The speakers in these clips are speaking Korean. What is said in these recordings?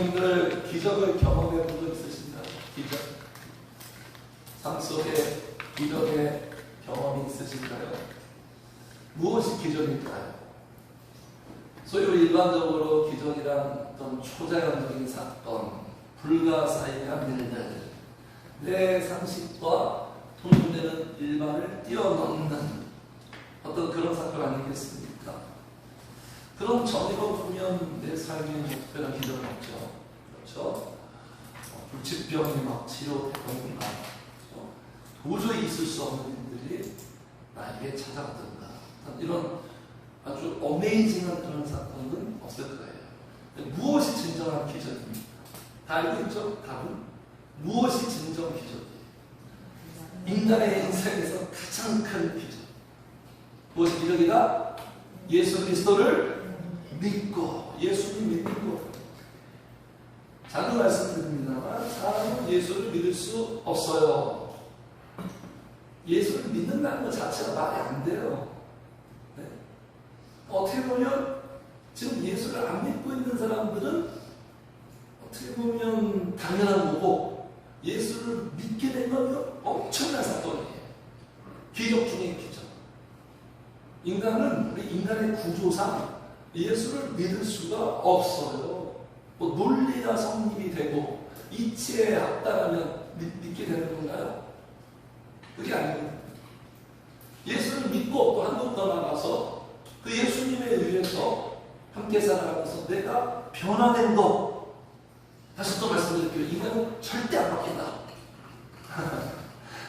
성도님들 기적을 경험해 본 적 있으신가요? 기적? 삶 속에 기적의 경험이 있으신가요? 무엇이 기적일까요? 소위 일반적으로 기적이란 어떤 초자연적인 사건, 불가사의한 일들, 내 상식과 통용되는 일반을 뛰어넘는 어떤 그런 사건 아니겠습니까? 그럼 전이로 보면 내 삶에 특별한 기적은 없죠. 그렇죠? 불치병이 막 치료되던가, 도저히 있을 수 없는 일들이 나에게 찾아오던가, 이런 아주 어메이징한 그런 사건은 없을 거예요. 무엇이 진정한 기적입니까? 다 알고 있죠? 답은? 무엇이 진정 기적이에요? 인간의 인생에서 가장 큰 기적. 무엇이 기적이다? 예수 그리스도를 믿고, 예수님 믿는 거. 자주 말씀드립니다만, 사람은 예수를 믿을 수 없어요. 예수를 믿는다는 것 자체가 말이 안 돼요. 네? 어떻게 보면, 지금 예수를 안 믿고 있는 사람들은 어떻게 보면 당연한 거고, 예수를 믿게 된 건 엄청난 사건이에요. 기적 중에 기적. 인간은, 우리 인간의 구조상 예수를 믿을 수가 없어요. 뭐 논리가 성립이 되고 이치에 합당하면 믿게 되는 건가요? 그게 아닙니다. 예수를 믿고 또 한국 떠나가서 그 예수님에 의해서 함께 살아가면서 내가 변화된 것, 다시 또 말씀드릴게요. 인간은 절대 안 바뀐다.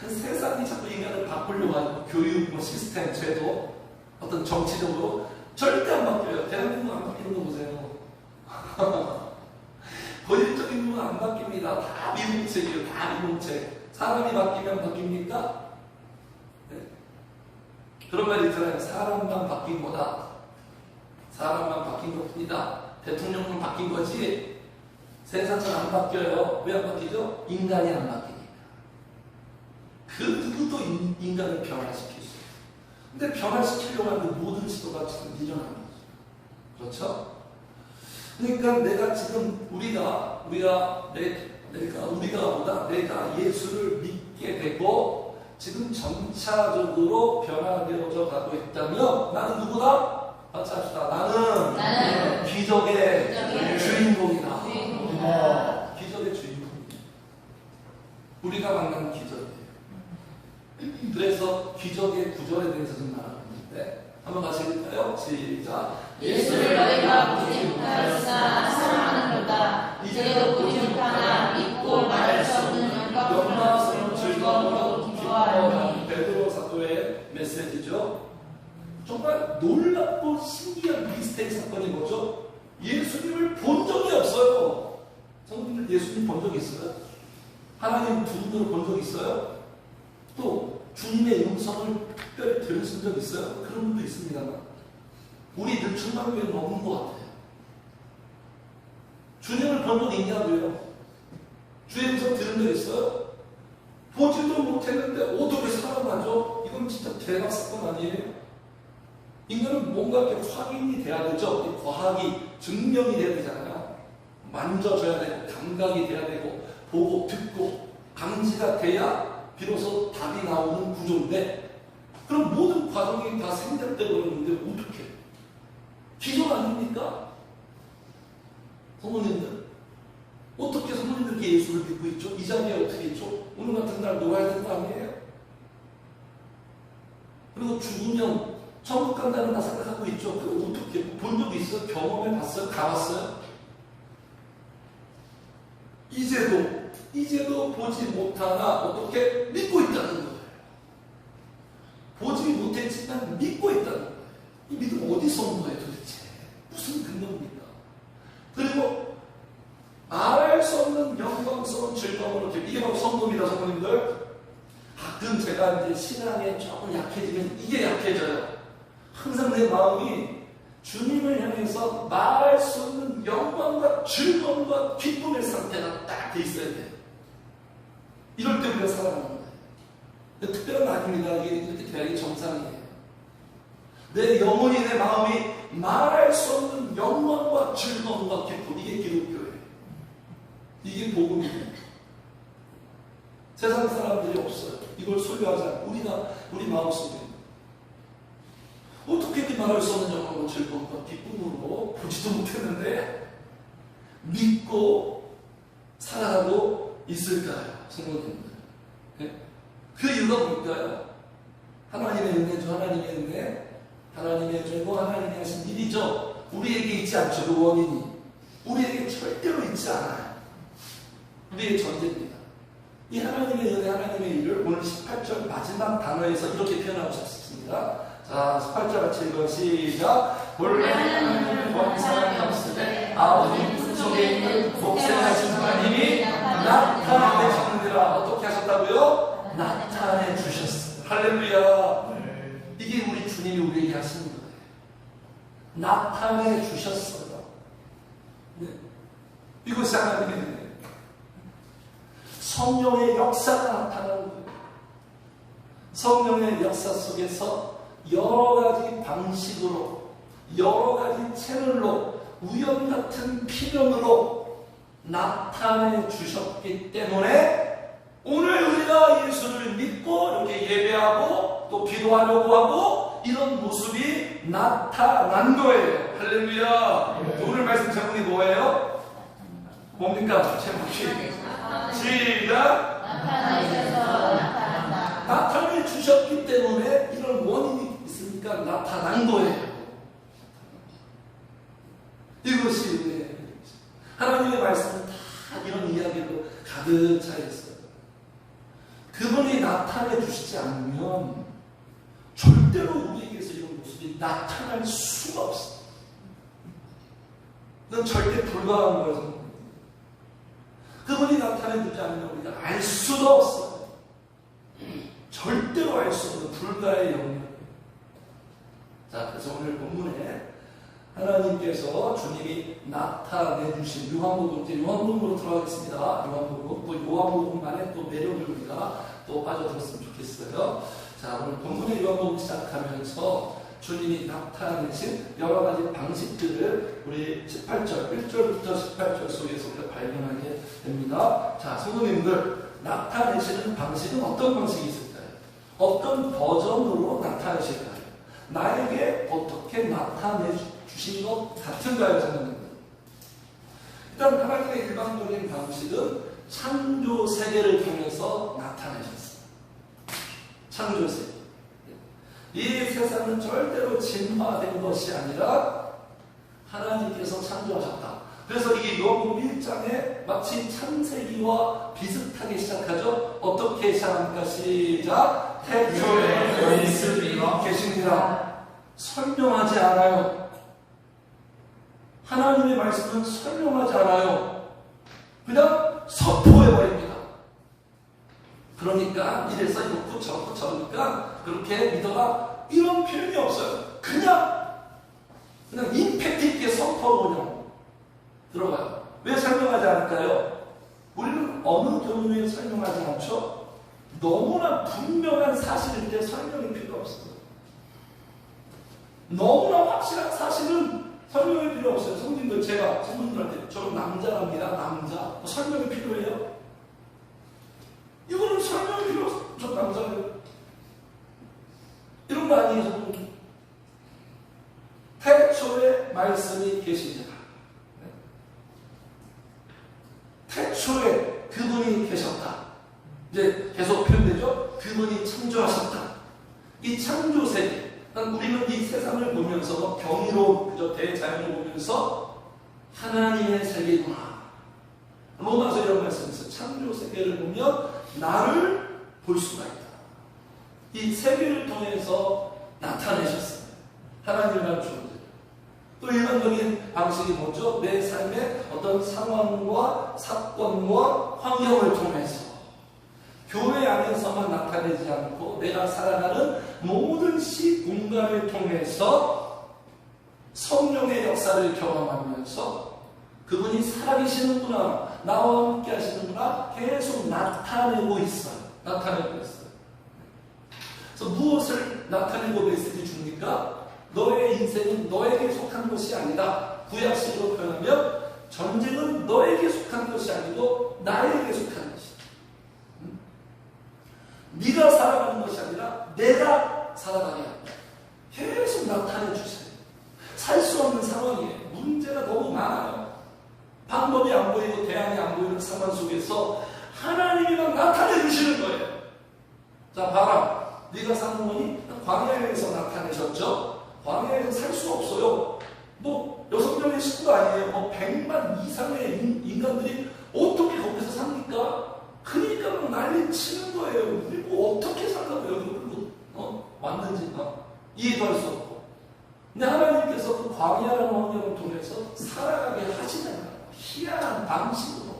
세상이 자꾸 인간을 바꾸려고 하는 교육, 뭐 시스템, 제도, 어떤 정치적으로 절대 안 바뀌어요. 대한민국 안 바뀌는 거 보세요. 본질적인 부분은 안 바뀝니다. 다 미국책이에요. 다 미국책. 사람이 바뀌면 바뀝니까? 네. 그런 말이 있잖아요. 사람만 바뀐 거다. 사람만 바뀐 것뿐이다. 대통령만 바뀐 거지 세상은 안 바뀌어요. 왜 안 바뀌죠? 인간이 안 바뀌니까. 그 누구도 인간을 변화시킬 수 있어요. 근데 변화시키려고 하는 모든 시도가 지금 미련한 거죠. 그렇죠? 그러니까 내가 지금 우리가 예수를 믿게 되고 지금 점차적으로 변화되어져 가고 있다면 나는 누구다? 같이 합시다. 나는 기적의 주인공이다. 기적의 주인공이다. 우리가 만난 기적이에요. 그래서 기적의 구절에 대해서 좀 나눠봤는데 한번 같이 읽을까요? 시작. 예수를 너희가 보지 못하였으나 사랑하는도다. 이제도 보지 못하나 믿고 말할 수 없는 영광스러운 즐거움으로 기뻐하노니. 베드로 사도의 메시지죠. 정말 놀랍고 신기한 미스테리 사건이 뭐죠? 예수님을 본 적이 없어요. 성도님들 예수님 본 적 있어요? 하나님 두 분을 본 적 있어요? 또 주님의 음성을 특별히 들으신 적 있어요? 그런 분도 있습니다만 우리 늘충만교회는 없는 것 같아요. 주님을 본 적 있냐고요? 주의 음성 들은 적 있어요? 보지도 못했는데 어떻게 살아나죠? 이건 진짜 대박 사건 아니에요? 인간은 뭔가 이렇게 확인이 돼야 되죠? 과학이 증명이 돼야 되잖아요. 만져줘야 되고 감각이 돼야 되고 보고 듣고 감지가 돼야 비로소 답이 나오는 구조인데 그럼 모든 과정이 다 생략되고 있는데 어떻게? 기적 아닙니까? 성도님들 어떻게 성도님들께 예수를 믿고 있죠? 이 자리에 어떻게 있죠? 오늘 같은 날 놀아야 되는 거 아니에요? 그리고 죽으면 천국 간다는 나 생각하고 있죠? 그럼 어떻게? 본 적 있어요? 경험해 봤어요? 가봤어요? 이제도 보지 못하나 어떻게 믿고 있다는 거예요. 보지 못했지만 믿고 있다는 거예요. 이 믿음 어디서 온 거예요 도대체? 무슨 근거입니까? 그리고 말할 수 없는 영광스러운 즐거움으로 이게 바로 성도입니다. 성도님들 가끔 제가 이제 신앙에 조금 약해지면 이게 약해져요. 항상 내 마음이 주님을 향해서 말할 수 없는 영광과 즐거움과 기쁨의 상태가 딱 돼 있어야 돼요. 이럴 때 우리가 살아가는 거예요. 특별한 아닙니다. 이게 이렇게 돼야 이게 정상이에요. 내 영혼이 내 마음이 말할 수 없는 영광과 즐거움과 기쁨, 이게 기독교예요. 이게 복음이에요. 세상 사람들이 없어요. 이걸 소유하지 않고 우리 마음속에 어떻게 그 말할 수 없는 영광과 즐거움과 기쁨으로 보지도 못했는데 믿고 살아가고 있을까요? 성도님들. 네? 그 이유가 뭘까요? 하나님의 은혜죠. 하나님의 은혜, 하나님의 죄고 하나님이 하신 일이죠. 우리에게 있지 않죠. 그 원인이 우리에게 절대로 있지 않아요. 우리의 전제입니다. 이 하나님의 은혜, 하나님의 일을 오늘 18절 마지막 단어에서 이렇게 표현하고 싶습니다. 자, 18절 같이 읽어요. 시작. 본래 하나님을 구하는 사람이 없으되 아버지 품속에 있는 복생하신 하나님이 나타내셨느니라. 어떻게 하셨다고요? 나타내 주셨어요. 할렐루야. 이게 우리 주님이 우리에게 하시는 거예요. 나타내 주셨어요. 네. 이것이 하나님의 은혜. 성령의 역사가 나타나는 거예요. 성령의 역사 속에서 여러 가지 방식으로, 여러 가지 채널로, 우연 같은 필연으로 나타내 주셨기 때문에 오늘 우리가 예수를 믿고 이렇게 예배하고 또 기도하려고 하고 이런 모습이 나타난 거예요. 할렐루야. 오늘 말씀 제목이 뭐예요? 뭡니까? 제목이 시작. 나타내 주셨기 때문에 이런 원인이 있으니까 나타난 거예요. 이것이 은혜예요. 하나님의 말씀은 다 이런 이야기로 가득 차 있어요. 그분이 나타내 주시지 않으면 절대로 우리에게서 이런 모습이 나타날 수가 없어요. 그건 절대 불가능한 거예요. 그분이 나타내 주지 않으면 우리가 알 수도 없어요. 절대로 알 수 없는 불가의 영역. 자, 그래서 오늘 본문에 하나님께서 주님이 나타내 주신 요한복음, 이제 요한복음으로 들어가겠습니다. 요한복음, 또 요한복음만의 또 매력을 우리가 또 빠져들었으면 좋겠어요. 자, 오늘 본문의 요한복음 시작하면서 주님이 나타내신 여러 가지 방식들을 우리 18절, 1절부터 18절 속에서 우리가 발견하게 됩니다. 자, 성도님들, 나타내시는 방식은 어떤 방식이 있을까요? 어떤 버전으로 나타내실까요? 나에게 어떻게 나타내 주신 것 같은가요, 성도님들? 일단 하나님의 일반적인 방식은 창조 세계를 통해서 나타내셨어요. 창조 세계. 이 세상은 절대로 진화된 것이 아니라 하나님께서 창조하셨다. 그래서 이게 요한복음 1장에 마치 창세기와 비슷하게 시작하죠. 어떻게 시작합니까? 시작. 태초에 예수님이 계시니라. 설명하지 않아요. 하나님의 말씀은 설명하지 않아요. 그냥 선포해버립니다. 그러니까 이래서 이렇고 저렇고 저러니까 그렇게 믿어라 이런 표현이 없어요. 그냥 임팩트 있게 선포로 그냥 들어가요. 왜 설명하지 않을까요? 우리는 어느 경우에 설명하지 않죠? 너무나 분명한 사실일 때 설명이 필요 없어요. 너무나 확실한 사실은 설명이 필요 없어요. 성도님들, 제가 성도님들한테 저는 남자랍니다. 남자. 뭐 설명이 필요해요? 이거는 설명이 필요 없어요. 저 남자예요. 이런 거 아니에요, 성도님. 태초에 말씀이 계시니라. 태초에 그분이 계셨다. 이제 계속 표현되죠? 그분이 창조하셨다. 이 창조 세계. 우리는 이 세상을 보면서 경이로운 그저 대자연을 보면서 하나님의 세계구나. 로마서 이런 말씀에서 창조 세계를 보면 나를 볼 수가 있다. 이 세계를 통해서 나타내셨어요. 하나님이라는 존재. 또 일반적인 방식이 뭐죠? 내 삶의 어떤 상황과 사건과 환경을 통해서 교회 안에서만 나타내지 않고 내가 살아가는 모든 시공간을 통해서 성령의 역사를 경험하면서 그분이 살아계시는구나, 나와 함께 하시는구나 계속 나타내고 있어요. 나타내고 있어요. 그래서 무엇을 나타내고 메시지 줍니까? 너의 인생은 너에게 속한 것이 아니다. 구약식으로 표현하면 전쟁은 너에게 속한 것이 아니고 나에게 속한 것이다. 네가 살아가는 것이 아니라 내가 살아가게 한다. 계속 나타내 주세요. 살 수 없는 상황이에요. 문제가 너무 많아요. 방법이 안 보이고 대안이 안 보이는 상황 속에서 하나님이랑 나타내 주시는 거예요. 자, 봐라. 네가 사는 거니? 광야에서 나타내셨죠? 광야에서 살 수 없어요. 뭐 6명의 식구가 아니에요. 뭐 100만 이상의 인간들이 어떻게 거기서 삽니까? 그러니까 뭐 난리 치는 거예요. 그리고 어떻게 살라고 여기 왔는지 이해도 할 수 없고. 근데 하나님께서 그 광야라는 환경을 통해서 살아가게 하시잖아요. 희한한 방식으로.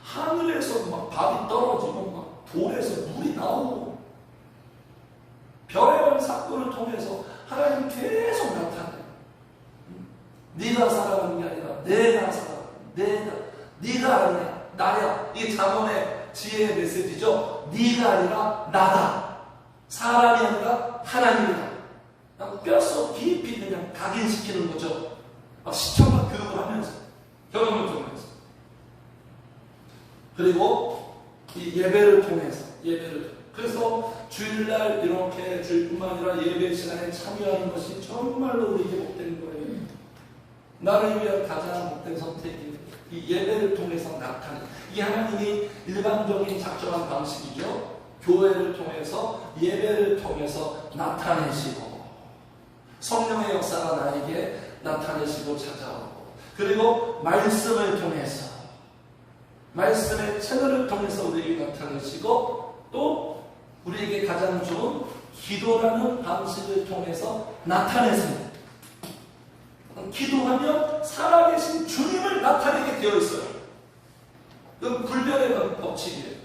하늘에서 막 밥이 떨어지고 막 돌에서 물이 나오고 별의별 사건을 통해서 하나님 계속 나타나요. 네가 살아가는 게 아니라 내가 살아가는 네가 아니야 나야. 이게 잠언의 지혜의 메시지죠. 네가 아니라 나다. 사람이 아니라 하나님이다. 뼛속 깊이 그냥 각인시키는 거죠. 시청각 교육을 하면서 경험을 통해서. 그리고 이 예배를 통해서 그래서 주일날 이렇게 주일뿐만 아니라 예배 시간에 참여하는 것이 정말로 우리에게 복된 거예요. 나를 위한 가장 복된 선택이 이 예배를 통해서 나타나는, 이게 하나님이 일반적인 작정한 방식이죠. 교회를 통해서 예배를 통해서 나타내시고 성령의 역사가 나에게 나타내시고 찾아오고, 그리고 말씀을 통해서 말씀의 채널을 통해서 우리에게 나타내시고, 또 우리에게 가장 좋은 기도라는 방식을 통해서 나타내십니다. 기도하면 살아계신 주님을 나타내게 되어 있어요. 이건 불변의 법칙이에요.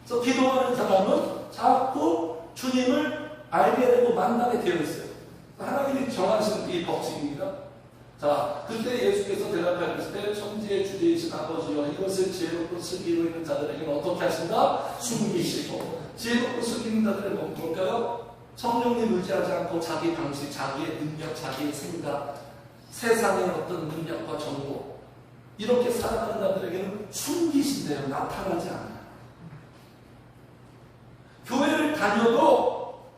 그래서 기도하는 사람은 자꾸 주님을 알게 되고 만나게 되어 있어요. 하나님이 정하신 이 법칙입니다. 자, 그때 예수께서 대답하셨을 때 천지의 주제이신 아버지여, 이것을 지혜롭고 슬기로 있는 자들에게는 어떻게 하신다? 숨기시고. 지혜롭고 슬기는 자들은 뭘까요? 성령님 의지하지 않고 자기 방식, 자기의 능력, 자기의 생각, 세상의 어떤 능력과 정보, 이렇게 살아가는 자들에게는 숨기신대요. 나타나지 않아요. 교회를 다녀도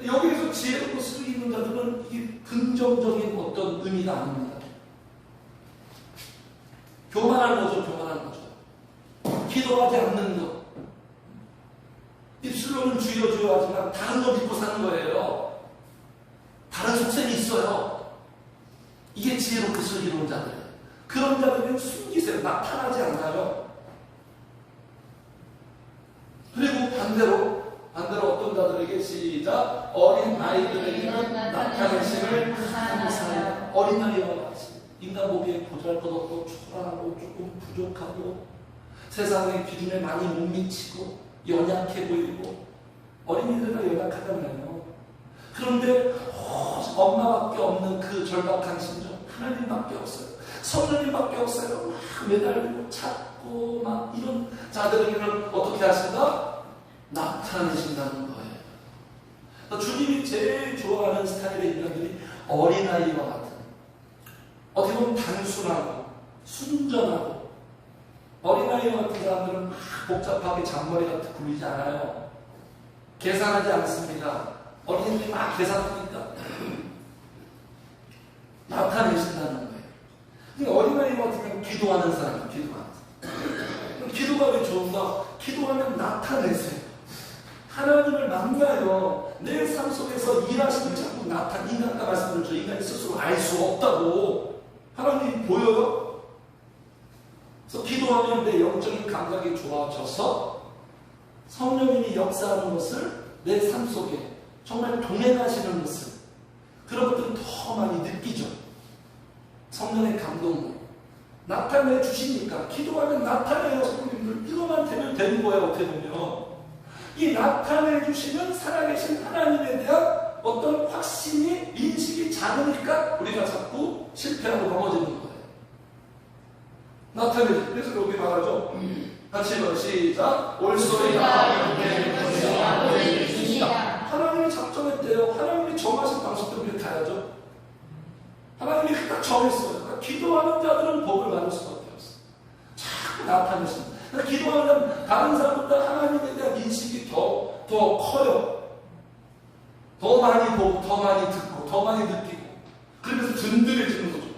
여기에서 지혜롭고 슬기 있는 자들은 이게 긍정적인 어떤 의미가 아닙니다. 교만한 거죠. 기도하지 않는 것. 입술로는 주여 주여 하지만 다른 거 믿고 사는 거예요. 다른 속셈이 있어요. 이게 지혜롭고 슬기로운 자들이에요. 그런 자들은 숨기세요. 나타나지 않아요. 그리고 반대로 어떤 자들에게 시작, 어린 아이들에게는 나타내심을 감사해요. 어린 아이와 같이 인간 보기에 보잘것없고 초라하고 조금 부족하고 세상의 기준에 많이 못 미치고 연약해 보이고, 어린이들과 연약하잖아요. 그런데 엄마밖에 없는 그 절박한 심정, 하나님밖에 없어요. 성령님밖에 없어요. 막 매달리고 찾고 막 이런 자들에게는 어떻게 하신다? 나타내신다는 거예요. 주님이 제일 좋아하는 스타일의 인간들이 어린아이와 같은, 어떻게 보면 단순하고 순전하고, 어린아이와 같은 사람들은 막 복잡하게 잔머리 같은 굴리지 않아요. 계산하지 않습니다. 어린이들이 막 계산하니까 나타내신다는 거예요. 그러니까 어린아이와 같은 경우는 기도하는 사람이에요. 기도가 왜 좋은가? 기도하면 나타내세요. 하나님을 만나요. 내 삶 속에서 일하시는 자꾸 인간과 말씀드렸죠. 인간이 스스로 알 수 없다고. 하나님이 보여요. 그래서 기도하면 내 영적인 감각이 좋아져서 성령님이 역사하는 것을 내 삶 속에 정말 동행하시는 모습, 그런 것들을 더 많이 느끼죠. 성령의 감동을 나타내 주시니까. 기도하면 나타내요. 성령님들 이거만 되면 되는 거예요. 어떻게 보면 이 나타내 주시는 살아계신 하나님에 대한 어떤 확신이, 인식이 작으니까 우리가 자꾸 실패하고 넘어지는 거예요. 나타내. 그래서 여기 말하죠. 같이 시작. 올소리가 하나님이 작정했대요. 하나님이 정하신 방식대로 우리 가야죠. 하나님이 딱 정했어요. 그러니까 기도하는 자들은 복을 받을 수밖에 없어요. 나타내십니다. 그러니까 기도하면 다른 사람보다 하나님에 대한 인식이 더 커요. 더 많이 보고, 더 많이 듣고, 더 많이 느끼고, 그러면서 든든해지는 거죠.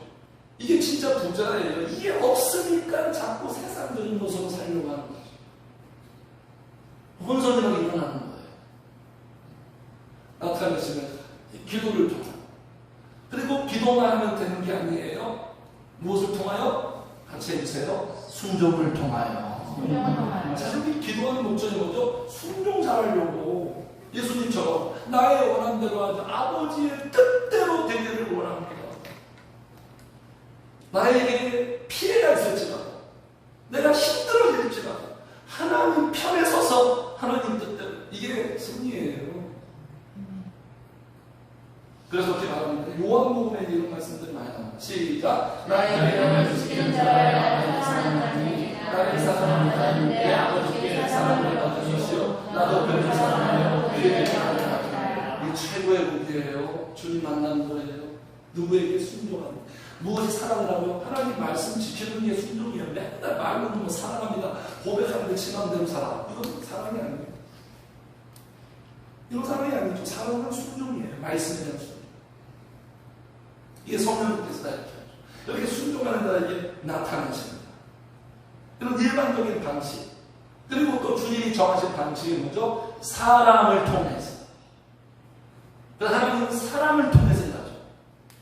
이게 진짜 부자예요. 이게 없으니까 자꾸 세상적인 모습으로 살려고 하는 거죠. 혼선이라고 일어나는 거예요. 나타내시면 기도를 통해. 그리고 기도만 하면 되는 게 아니에요. 무엇을 통하여? 같이 해주세요. 순종을 통하여. 사실 우리 기도하는 목적이 뭐죠? 순종 잘하려고. 예수님처럼 나의 원함대로 하지 아버지의 뜻대로 되기를 원합니다. 나에게 피해가 있을지라도, 내가 힘들어질지라도 하나님 편에 서서 하나님 뜻대로. 이게 승리예요. 그래서 어떻게 말합니다. 요한복음에 이런 말씀들이 많이 나옵니다. 시작. 나의 이름을 지키는 자를 나를 사랑하는 자니라. 나를 사랑하는 자는 내 아버지께 사랑을 받으시오. 나도 그를 사랑하여 그에게 사랑하리라. 이 최고의 무기예요. 주님 만나는 거예요. 누구에게 순종하는. 무엇이 사랑을 하고요? 하나님 말씀 지키는 게 순종이에요. 맨날 말 놓는 거 사랑합니다. 고백하는데 지맘대로 살아. 이건 사랑이 아니에요. 이건 사랑이 아니죠. 사랑은 순종이에요. 말씀에 대한 순종. 이게 성령님께서 다 이렇게 하죠. 이렇게 순종하는 자에게 나타나십니다. 이런 일반적인 방식. 그리고 또 주님이 정하신 방식이 뭐죠? 사람을 통해서. 그래서 하나님은 사람을 통해서 일하죠.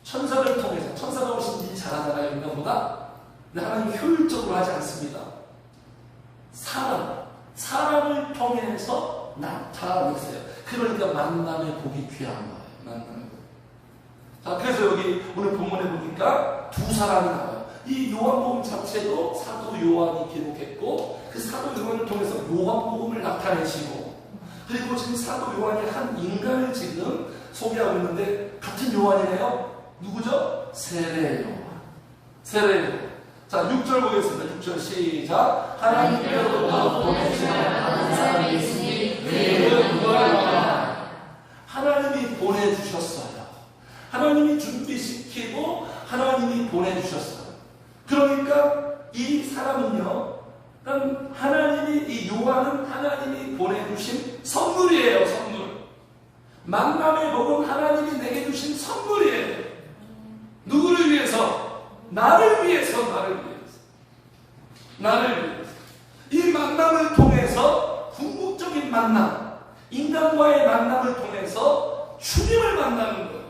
천사를 통해서. 천사가 훨씬 일 잘하잖아요, 인간보다. 근데 하나님은 효율적으로 하지 않습니다. 사람을 통해서 나타내세요. 그러니까 만남의 복이 귀한 거예요. 만남의 복. 자, 그래서 여기 오늘 본문에 보니까 두 사람이 나와요. 이 요한복음 자체도 사도 요한이 기록했고, 그 사도 요한을 통해서 요한복음을 나타내시고, 그리고 지금 사도 요한이 한 인간을 지금 소개하고 있는데 같은 요한이네요. 누구죠? 세례 요한. 세례 요한. 자, 6절 보겠습니다. 6절 시작. 하나님께로부터 보내주신 많은 사람이 있으니 그에게는 요한이라. 하나님이 보내주셨어요. 하나님이 준비시키고 하나님이 보내주셨어요. 그러니까 이 사람은요, 하나님이, 이 요한은 하나님이 보내주신 선물이에요. 선물. 만남의 복은 하나님이 내게 주신 선물이에요. 누구를 위해서? 나를 위해서. 이 만남을 통해서 궁극적인 만남, 인간과의 만남을 통해서 주님을 만나는 거예요.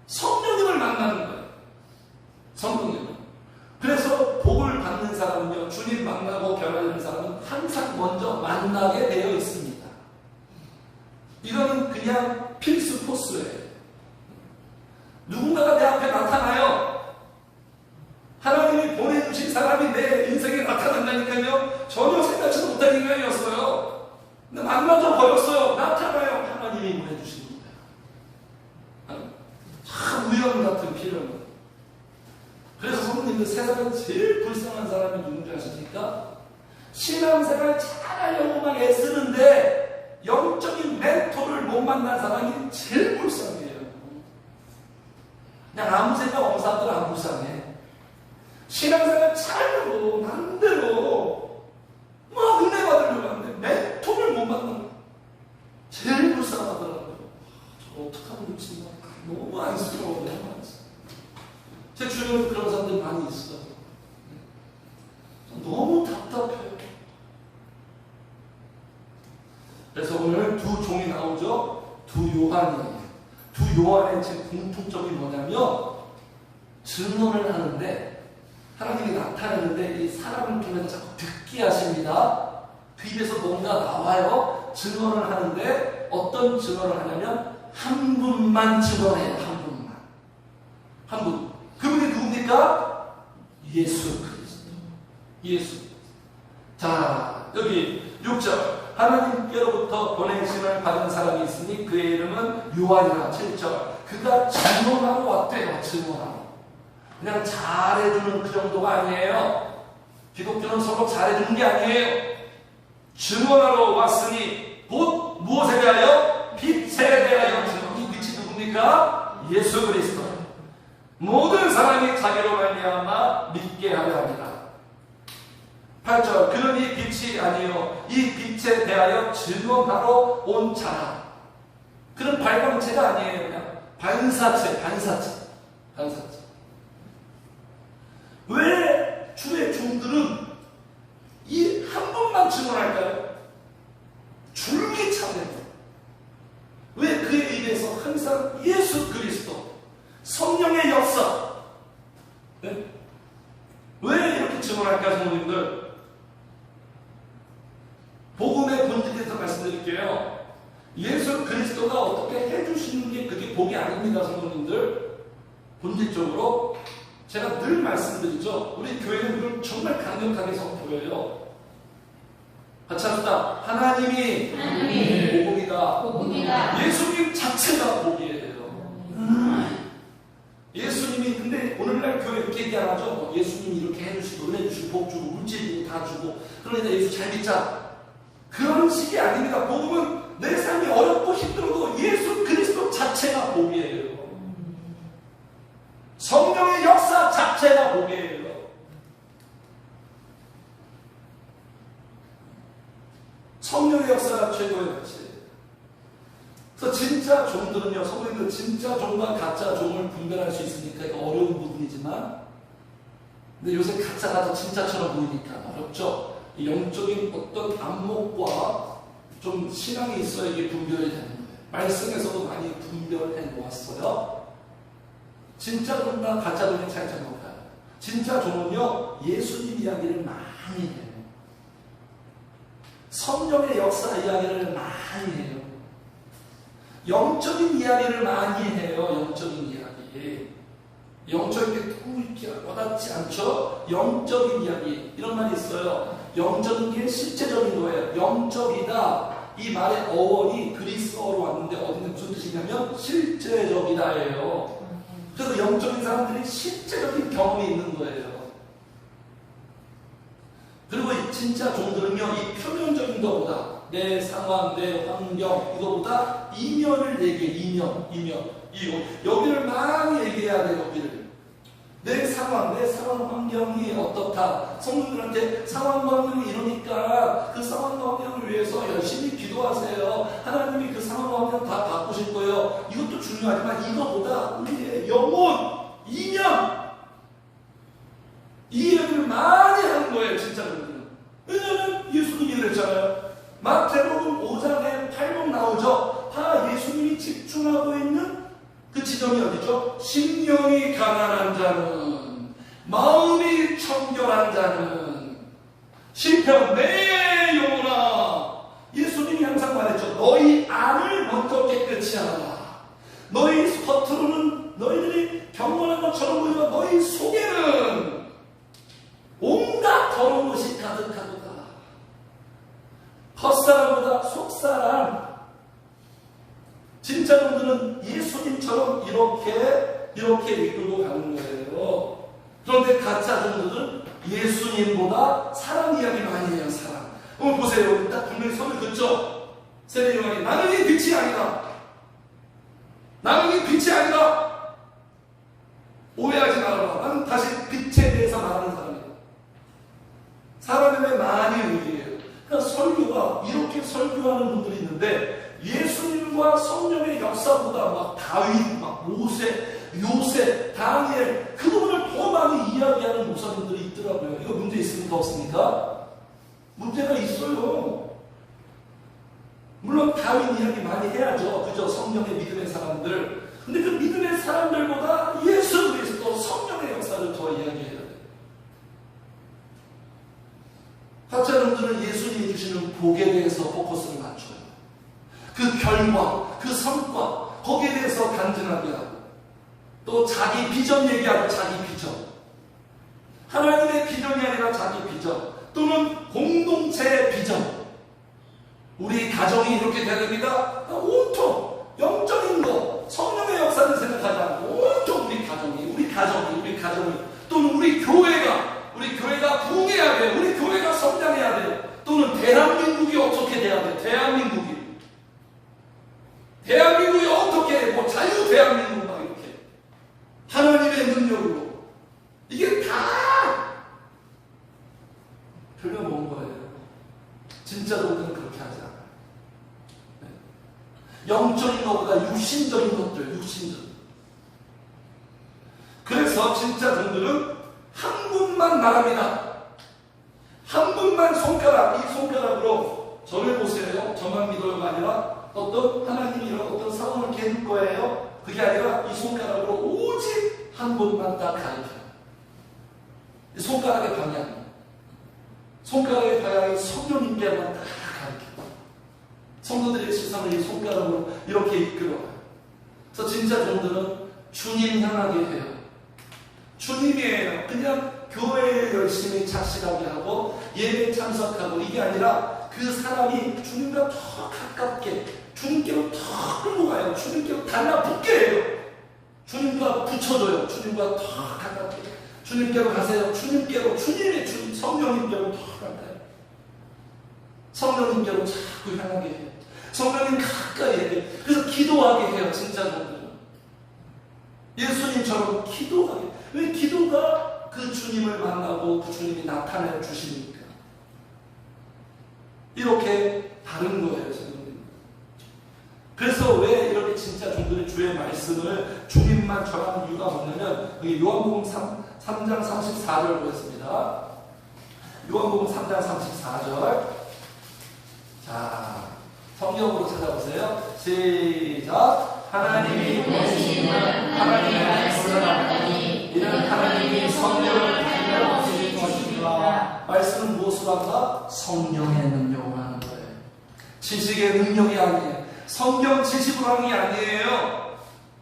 성령님을 만나는 거예요. 성령님. 그래서 복을 받는 사람은요, 주님 만나고 변화되는 사람은 항상 먼저 만나게 되어 있습니다. 이거는 그냥 필수 코스예요. 누군가가 내 앞에 나타나요. 하나님이 보내주신 사람이 내 인생에 나타난다니까요. 전혀 생각지도 못한 인간이었어요. 근데 만나서 버렸어요. 나타나요. 하나님이 보내주신 거예요. 참 우연 같은 필요는. 그래서 성도님들, 세상에 제일 불쌍한 사람이 누군지 아십니까? 신앙생활 잘하려고 막 애쓰는데 영적인 멘토를 못 만난 사람이 제일 불쌍해요. 그냥 아무 생각 없는 사람들은 안 불쌍해. 신앙생활 잘하려고 마음대로 막 은혜 받으려고 하는데 멘토를 못 만나는 제일 불쌍하더라고요. 저 어떡하면 좋지? 너무 안쓰러워. 너무 안쓰러워. 제 주변에 그런 사람들이 많이 있어요. 너무 답답해요. 그래서 오늘 두 종이 나오죠. 두 요한이에요. 두 요한의 제 공통점이 뭐냐면 증언을 하는데, 하나님이 나타내는데 이 사람을 통해서 자꾸 듣게 하십니다. 그 입에서 뭔가 나와요. 증언을 하는데 어떤 증언을 하냐면 한 분만 증언해요. 한 분만. 한 분. 그분이 누굽니까? 예수 그리스도. 예수. 자, 여기 6절. 하나님께로부터 보내심을 받은 사람이 있으니 그의 이름은 요한이라. 7절. 그가 증언하러 왔대요. 증언하러. 그냥 잘해주는 그 정도가 아니에요. 기독교는 서로 잘해주는 게 아니에요. 증언하러 왔으니 곧 무엇에 대하여? 빛에 대하여. 이 빛이 누굽니까? 예수 그리스도. 모든 사람이 자기로 말미암아 믿게 하려 합니다. 18절 그러니 빛이 아니요 이 빛에 대하여 증언하러 온 자라. 그런 발광체가 아니에요. 그냥 반사체. 왜 주의 종들은 이 한 번만 증언할까요? 줄기차게. 왜 그의 입에서 항상 예수 그리스도, 성령의 역사. 네? 왜 이렇게 증언할까, 성도님들? 복음의 본질에 대해서 말씀드릴게요. 예수 그리스도가 어떻게 해주시는 게 그게 복이 아닙니다, 성도님들. 본질적으로 제가 늘 말씀드리죠. 우리 교회는 그걸 정말 강력하게 선포해요. 같이 합시다. 하나님이 복음이다. 예수님 자체가 복이에요. 예수님이 근데 오늘날 교회 이렇게 얘기 안 하죠. 예수님이 이렇게 해주시고 은혜 주시고 복 주고 물질 다 주고 그러니까 예수 잘 믿자. 그런 식이 아닙니다. 복음은 내 삶이 어렵고 힘들어도 예수 그리스도 자체가 복이에요. 성령의 역사 자체가 복이에요. 성령의 역사가 최고의 가치예요. 그래서 진짜 종들은요, 성도님들 진짜 종과 가짜 종을 분별할 수 있으니까 이거 어려운 부분이지만, 근데 요새 가짜가 더 진짜처럼 보이니까 어렵죠. 영적인 어떤 안목과 좀 신앙이 있어야 이게 분별이 되는 거예요. 말씀에서도 많이 분별해 놓았어요. 진짜 종과 가짜 종의 차이점이 뭘까요? 진짜 종은요, 예수님 이야기를 많이 해요. 성령의 역사 이야기를 많이 해요. 영적인 이야기를 많이 해요. 영적인 이야기. 영적인 게 너무 이렇게 와닿지 않죠? 영적인 이야기. 이런 말이 있어요. 영적인 게 실제적인 거예요. 영적이다. 이 말의 어원이 그리스어로 왔는데 어딘데 무슨 뜻이냐면 실제적이다예요. 그래서 영적인 사람들이 실제적인 경험이 있는 거예요. 그리고 진짜 종들은요, 이 표면적인 것보다 내 상황, 내 환경, 이거보다 이면을 얘기해. 여기를 많이 얘기해야 돼. 여기를. 내 상황, 환경이 어떻다. 성도들한테 상황, 환경이 이러니까 그 상황, 환경을 위해서 열심히 기도하세요. 하나님이 그 상황, 환경 다 바꾸실 거예요. 이것도 중요하지만 이거보다 우리의 영혼, 이면, 이 얘기를 많이 하는 거예요, 진짜로는. 왜냐하면 예수님이 그랬잖아요. 마태복음 5장에 8복 나오죠. 다 예수님이 집중하고 있는 그 지점이 어디죠? 심령이 가난한 자는, 마음이 청결한 자는, 시편 내 영혼아. 예수님이 항상 말했죠. 너희 안을 먼저 깨끗이 하라. 너희 겉으로는 너희들이 경건한 것처럼 보이지만 너희 속에는 온갖 더러운 것이 가득하도다. 겉사람보다 속사람. 진짜 종들은 예수님처럼 이렇게 이끌고 가는 거예요. 그런데 가짜 종들은 예수님보다 사람 이야기 많이 해요. 사람. 오늘 보세요. 딱 분명히 선을 긋죠. 세례요한이 나는 이 빛이 아니다. 나는 이 빛이 아니다. 오해하지 말아라. 나는 다시 빛에 대해서 말하는 사람이다. 사람의 많이 의미해요. 그러니까 설교가 이렇게 설교하는 분들이 있는데 예수님과 성령의 역사보다 막 다윗, 막 모세, 요셉, 다니엘 그 부분을 더 많이 이야기하는 목사님들이 있더라고요. 이거 문제 있습니까? 없습니까? 문제가 있어요. 물론 다윗 이야기 많이 해야죠. 그죠? 성령의 믿음의 사람들. 근데 그 믿음의 사람들보다 예수 그리스도 성령의 역사를 더 이야기해야 돼요. 가짜놈들은 예수님이 주시는 복에 대해서 포커스를 맞춰요. 그 결과, 그 성과, 거기에 대해서 간증하게 하고, 또 자기 비전 얘기하고 자기 비전. 하나님의 비전이 아니라 자기 비전. 또는 공동체의 비전. 우리 가정이 이렇게 돼야 됩니다. 온통 영적인 거, 성령의 역사를 생각하지 않고 온통 우리 가정이 또는 우리 교회가 부흥해야 돼요. 우리 교회가 성장해야 돼요. 또는 대한민국이 어떻게 돼야 돼요. 대한민국이 어떻게 뭐 자유 대한민국 막 이렇게 하나님의 능력으로 이게 다 흘려놓은 거예요. 진짜 종들은 그렇게 하지 않아요. 네. 영적인 것보다 육신적인 것들, 육신적. 그래서 진짜 종들은 한 분만 말합니다. 한 분만 손가락, 이 손가락으로 저를 보세요. 저만 믿어요가 아니라 어떤 하나님이 이런 어떤 상황을 깨는 거예요. 그게 아니라 이 손가락으로 오직 한 분만 딱 가르쳐요. 이 손가락의 방향, 손가락의 방향이 성령님께만 딱 가르쳐요. 성도들의 시선을 이 손가락으로 이렇게 이끌어요. 그래서 진짜 종들은 주님 향하게 해요. 주님이에요. 그냥 교회에 열심히 착실하게 하고 예배에 참석하고 이게 아니라 그 사람이 주님과 더 가깝게 주님께로 더 끌고 가요. 주님께로 달라붙게 해요. 주님과 붙여줘요. 주님과 더 가깝게 주님께로 가세요. 주님께로 주님의 주님 성령님께로 더 가까이 성령님께로 자꾸 향하게 해요. 성령님 가까이 해요. 그래서 기도하게 해요. 진짜 분들은 예수님처럼 기도하게. 왜 기도가 그 주님을 만나고 그 주님이 나타내 주시니까 이렇게 다른 거예요. 성도님. 그래서 왜 이렇게 진짜 종들의 주의 말씀을 주님만 전하는 이유가 뭐냐면 여기 요한복음 3장 34절 보겠습니다. 요한복음 3장 34절. 자, 성경으로 찾아보세요. 시작. 하나님이 보내시는 하나님의 말씀을 알았더니 이는 하나님이 성령을 달려 주신 것입니다. 말씀은 무엇으로 한다? 성령의 능력으로 하는 거예요. 지식의 능력이 아니에요. 성경 지식으로 하는 게 아니에요.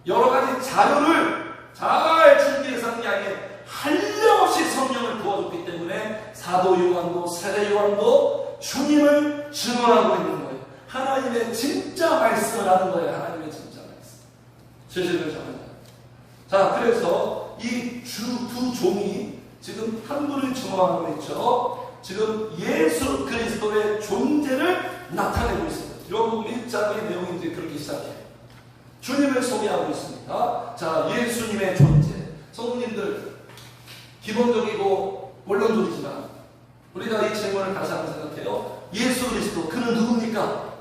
여러 가지 자료를 잘 준비해서 하는 게 아니에요. 한량없이 성령을 부어줬기 때문에 사도 요한도 세례 요한도 주님을 증언하고 있는 거예요. 하나님의 진짜 말씀을 하는 거예요. 하나님의 진짜 말씀. 지식을 전하는 거예요. 자, 그래서 이 두 종이 지금 한 분을 증언하고 있죠. 지금 예수 그리스도의 존재를 나타내고 있습니다. 요한복음 1장의 내용이 이제 그렇게 시작해요. 주님을 소개하고 있습니다. 자, 예수님의 존재. 성도님들, 기본적이고 원론적이지만 우리가 이 질문을 다시 한번 생각해요. 예수 그리스도, 그는 누굽니까?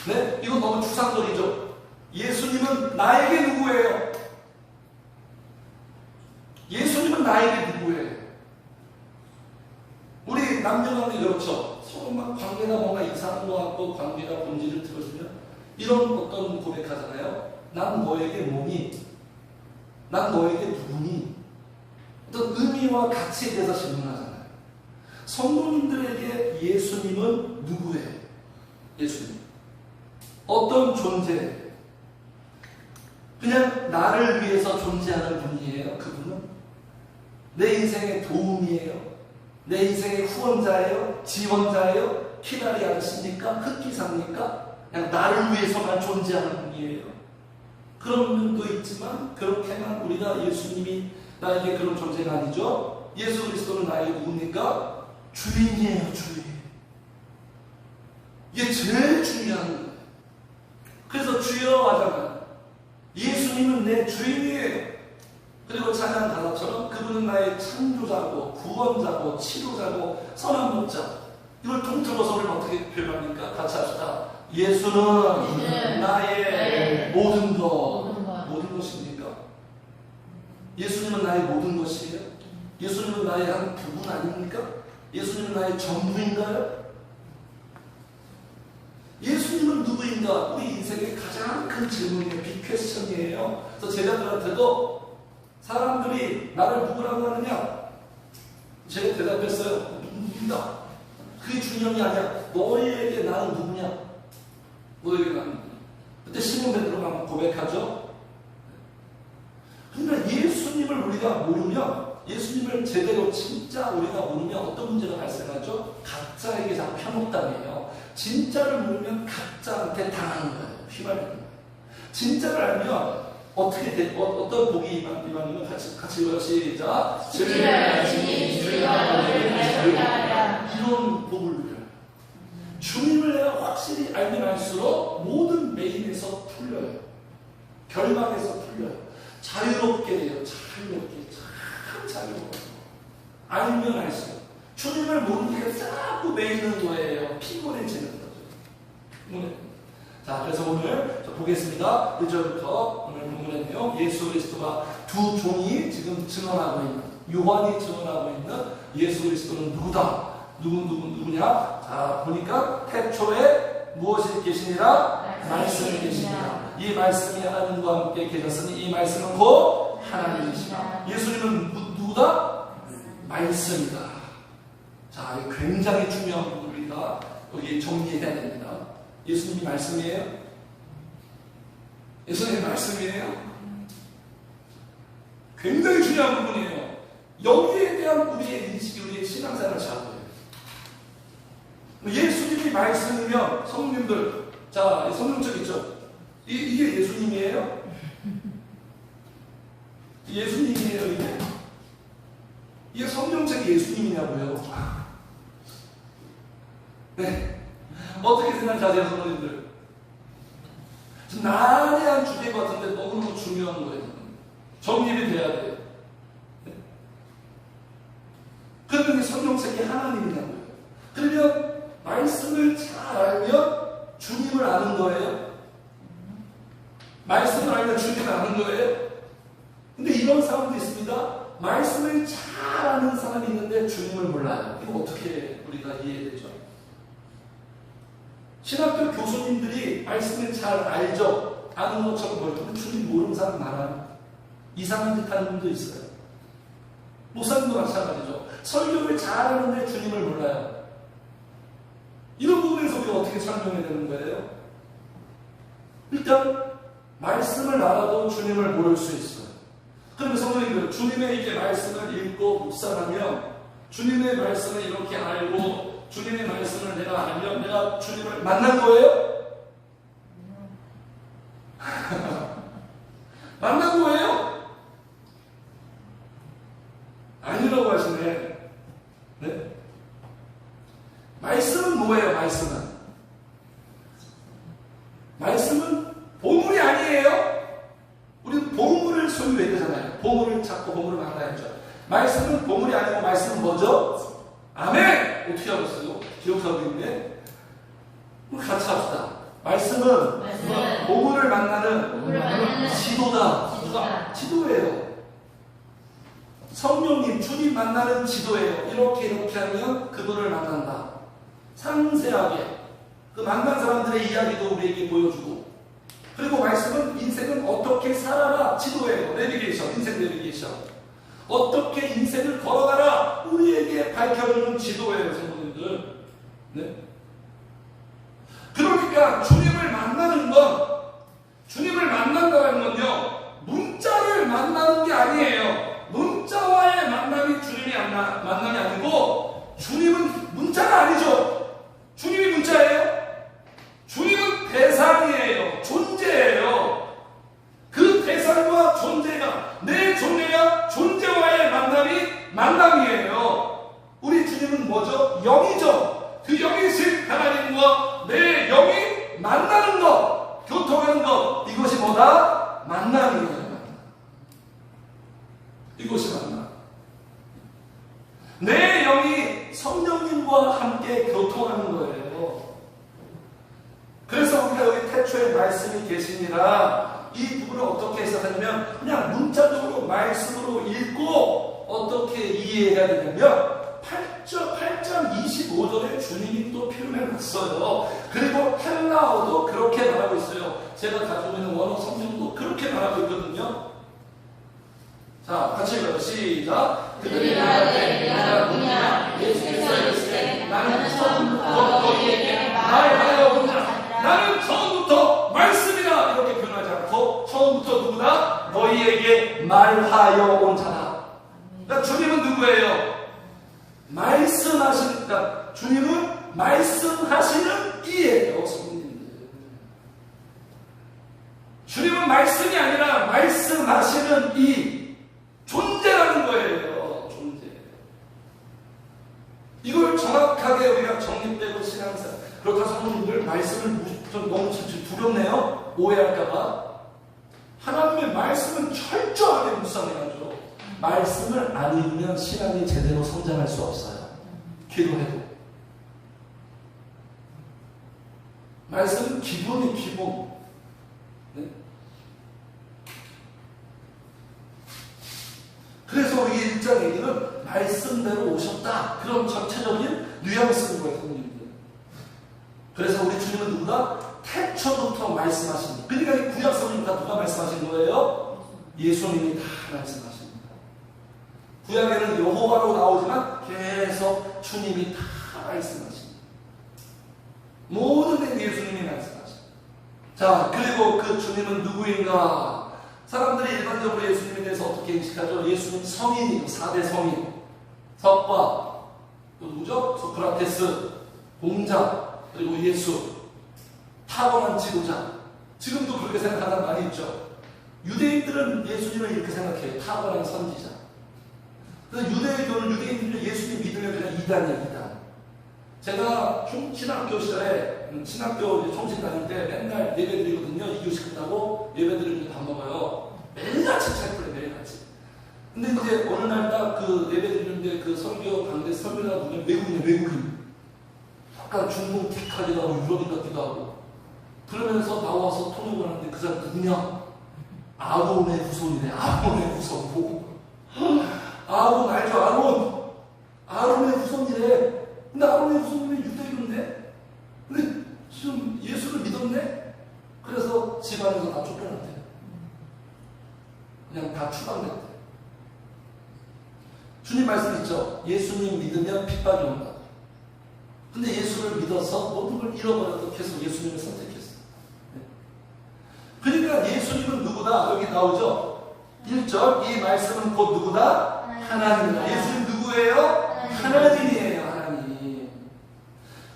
네? 이거 너무 추상적이죠? 예수님은 나에게 누구예요? 예수님은 나에게 누구예요? 우리 남녀간에 그렇죠. 서로 막 관계가 뭔가 이상한 것 같고 관계가 본질을 들어주면 이런 어떤 고백하잖아요. 난 너에게 뭐니? 난 너에게 누구니? 어떤 의미와 가치에 대해서 질문하잖아요. 성도님들에게 예수님은 누구예요? 예수님. 어떤 존재예요? 그냥 나를 위해서 존재하는 분이에요. 그분은 내 인생의 도움이에요. 내 인생의 후원자예요. 지원자예요. 키다리 아저씨입니까? 흑기사입니까? 그냥 나를 위해서만 존재하는 분이에요. 그런 면도 있지만 그렇게만 우리가 예수님이 나에게 그런 존재가 아니죠. 예수 그리스도는 나에게 누굽니까? 주인이에요. 주인. 이게 제일 중요한 거예요. 그래서 주여 하잖아요. 예수님은 내 주인이에요. 그리고 찬양 가사처럼 그분은 나의 창조자고 구원자고 치료자고 선한 목자. 이걸 통틀어서 우리는 어떻게 표현합니까? 같이 합시다. 예수는 나의 모든 것. 모든 것입니까? 예수님은 나의 모든 것이에요? 예수님은 나의 한 부분 아닙니까? 예수님은 나의 전부인가요? 예수님은 누구인가? 우리 인생의 가장 큰 질문이에요. 빅 퀘스천이에요. 그래서 제자들한테도 사람들이 나를 누구라고 하느냐? 제가 대답했어요. 누구인가? 그게 중요한 게 아니야. 너희에게 나는 누구냐? 너희에게 나는 누구냐? 그때 시몬 베드로가 고백하죠. 그러니까 예수님을 우리가 모르면, 예수님을 제대로 진짜 우리가 모르면 어떤 문제가 발생하죠? 가짜에게 자꾸 편먹당해요. 진짜를 모르면 가짜한테 당하는 거예요. 휘말리는 거예요. 진짜를 알면 어떻게 돼? 어떤 복이 임하면 같이 읽어요. 시작. 주를 알지니 주가 너를 밝게 하리라. 이런 복을 누려요. 주님을 내가 확실히 알면 알수록 모든 매임에서 풀려요. 결박에서 풀려요. 자유롭게 돼요. 자유롭게. 참 자유로워요. 알면 알수록. 주님을 모르는 게 자꾸 매이는 거예요. 피곤해지는 거죠. 자, 그래서 오늘 보겠습니다. 1절부터 오늘 본문의 내용, 예수 그리스도가 두 종이 지금 증언하고 있는, 요한이 증언하고 있는 예수 그리스도는 누구다? 누구냐? 자, 보니까 태초에 무엇이 계시니라? 말씀이 계시니라. 이 말씀이 하나님과 함께 계셨으니 이 말씀은 곧 하나님이시라. 예수님은 누구다? 말씀이다. 자, 굉장히 중요한 부분을 우리가 여기 정리해야 됩니다. 예수님이 말씀이에요? 예수님이 말씀이에요? 굉장히 중요한 부분이에요. 여기에 대한 우리의 인식이 우리의 신앙생활을 잘해요. 예수님이 말씀이면 성령님들, 자, 성령책 있죠? 이게 예수님이에요? 예수님이에요, 이게? 이게 성령책이 예수님이냐고요? 네. 어떻게 생각하세요, 성도님들? 좀 난해한 주제 같은데 너무너무 중요한 거예요. 정립이 돼야 돼요. 네. 그러면 성령책이 하나님이냐고요? 그러면 말씀을 잘 알면 주님을 아는 거예요? 말씀을 알면 주님을 아는 거예요? 근데 이런 사람도 있습니다. 말씀을 잘 아는 사람이 있는데 주님을 몰라요. 이거 어떻게 우리가 이해되죠? 신학교 교수님들이 말씀을 잘 알죠? 아는 것처럼 보여요. 근데 주님 모르는 사람 많아요. 이상한 듯 하는 분도 있어요. 목사님도 마찬가지죠. 설교를 잘하는데 주님을 몰라요. 이런 부분에서 우리가 어떻게 설명해야 되는 거예요? 일단 말씀을 알아도 주님을 모를 수 있어요. 그러면 성도님들, 주님의 이렇게 말씀을 읽고 묵상하면 주님의 말씀을 이렇게 알고 주님의 말씀을 내가 알면 내가 주님을 만난 거예요? 만난 거예요? 아니라고 하시네. 네? 말씀은 뭐예요? 말씀은 보물이 아니에요. 우리는 보물을 소유해야 되잖아요. 보물을 찾고 보물을 만나야죠. 말씀은 보물이 아니고 말씀은 뭐죠? 아멘! 어떻게 하고 있어요? 기억하고 있네? 우리 같이 합시다. 말씀은 보물을 만나는 지도다. 지도예요. 성령님, 주님 만나는 지도예요. 이렇게 하면 그분을 만난다. 상세하게 그 만난 사람들의 이야기도 우리에게 보여주고, 그리고 말씀은 인생은 어떻게 살아라 지도예요. 내비게이션, 인생 내비게이션. 어떻게 인생을 걸어가라 우리에게 밝혀주는 지도예요, 성도님들. 네? 그러니까 주님을 만나는 건, 주님을 만난다는 건요, 문자를 만나는 게 아니에요. 문자와의 만남이 주님이 만남이 아니고, 주님은 문자가 아니죠. 주님이 문자예요? 주님은 대상이에요. 존재예요. 그 대상과 존재가, 내 존재와 존재와의 만남이에요. 우리 주님은 뭐죠? 영이죠. 그 영이신 하나님과 내 영이 만나는 것, 교통하는 것, 이것이 뭐다? 만남이에요. 이것이 만남. 내 영이 성령님과 함께 교통하는 거예요. 그래서 우리가 여기 태초에 말씀이 계시니라, 이 부분을 어떻게 해석하냐면 그냥 문자적으로 말씀으로 읽고 어떻게 이해해야 되냐면 8장 25절에 주님이 또 표현해놨어요. 그리고 헬라어도 그렇게 말하고 있어요. 제가 가지고 있는 원어 성경도 그렇게 말하고 있거든요. 자, 같이 읽어요. 시작. 그들이 말하되 내가 누구냐? 예수께서 이르시되 나는 처음부터 너희에게 말하여 오느라. 나는 처음부터 말씀이다. 이렇게 표현하지 않고 처음부터 누구다? 너희에게 말하여 온 자다. 그러니까 주님은 누구예요? 말씀하시니까 주님은 말씀하시는 이예요, 성도님들. 주님은 말씀이 아니라 말씀하시는 이 존재라는 거예요. 존재. 이걸 정확하게 우리가 정립되고 신앙생활. 그렇다 성도님들, 말씀을 좀 너무 두렵네요. 오해할까봐. 하나님의 말씀은 철저하게 묵상해야죠. 말씀을 안 읽으면 신앙이 제대로 성장할 수 없어요. 기도해도. 말씀은 기본이 기본. 네? 그래서 우리 1장 얘기는 말씀대로 오셨다. 그런 전체적인 뉘앙스인 거예요, 성령님들. 그래서 우리 주님은 누구다? 태초부터 말씀하신. 그러니까 이 구약 성경 다 누가 말씀하신 거예요? 예수님이 다 말씀하십니다. 구약에는 여호와로 나오지만 계속 주님이 다 말씀하십니다. 모든 게 예수님이 말씀하십니다. 자, 그리고 그 주님은 누구인가? 사람들이 일반적으로 예수님에 대해서 어떻게 인식하죠? 예수님 성인이고 4대 성인. 석과, 또 누구죠? 소크라테스, 공자, 그리고 예수. 탁월한 지도자. 지금도 그렇게 생각하는 사람 많이 있죠. 유대인들은 예수님을 이렇게 생각해요. 탁월한 선지자. 그래서 유대인들은 예수님 믿으면 그냥 이단이에요, 이단. 제가 신학교 시절에, 신학교 총신 다닐 때 맨날 예배 드리거든요. 2교시 끝나고 예배 드리면서 밥 먹어요. 매일같이 찰거예요, 매일같이. 근데 이제 어느 날 딱 그 예배 드리는데 그 설교 강대 설교자가 누구냐? 외국인. 약간 중동 틱하기도 하고 유럽인 같기도 하고. 그러면서 나와서 통역을 하는데 그 사람 누구냐? 아론의 후손이네. 아론의 후손. 아론 알죠? 아론의 후손이래. 근데 아론의 후손이면 유대인인데? 근데 지금 예수를 믿었네? 그래서 집안에서 다 쫓겨났대. 그냥 다 추방됐대. 주님 말씀 있죠? 예수님 믿으면 핍박이 온다. 근데 예수를 믿어서 모든 걸 잃어버려도 계속 예수님을 선택했어. 그러니까 예수님은 누구다? 여기 나오죠? 1절, 이 말씀은 곧 누구다? 하나님이다. 예수님 누구예요? 하나님이에요, 하나님.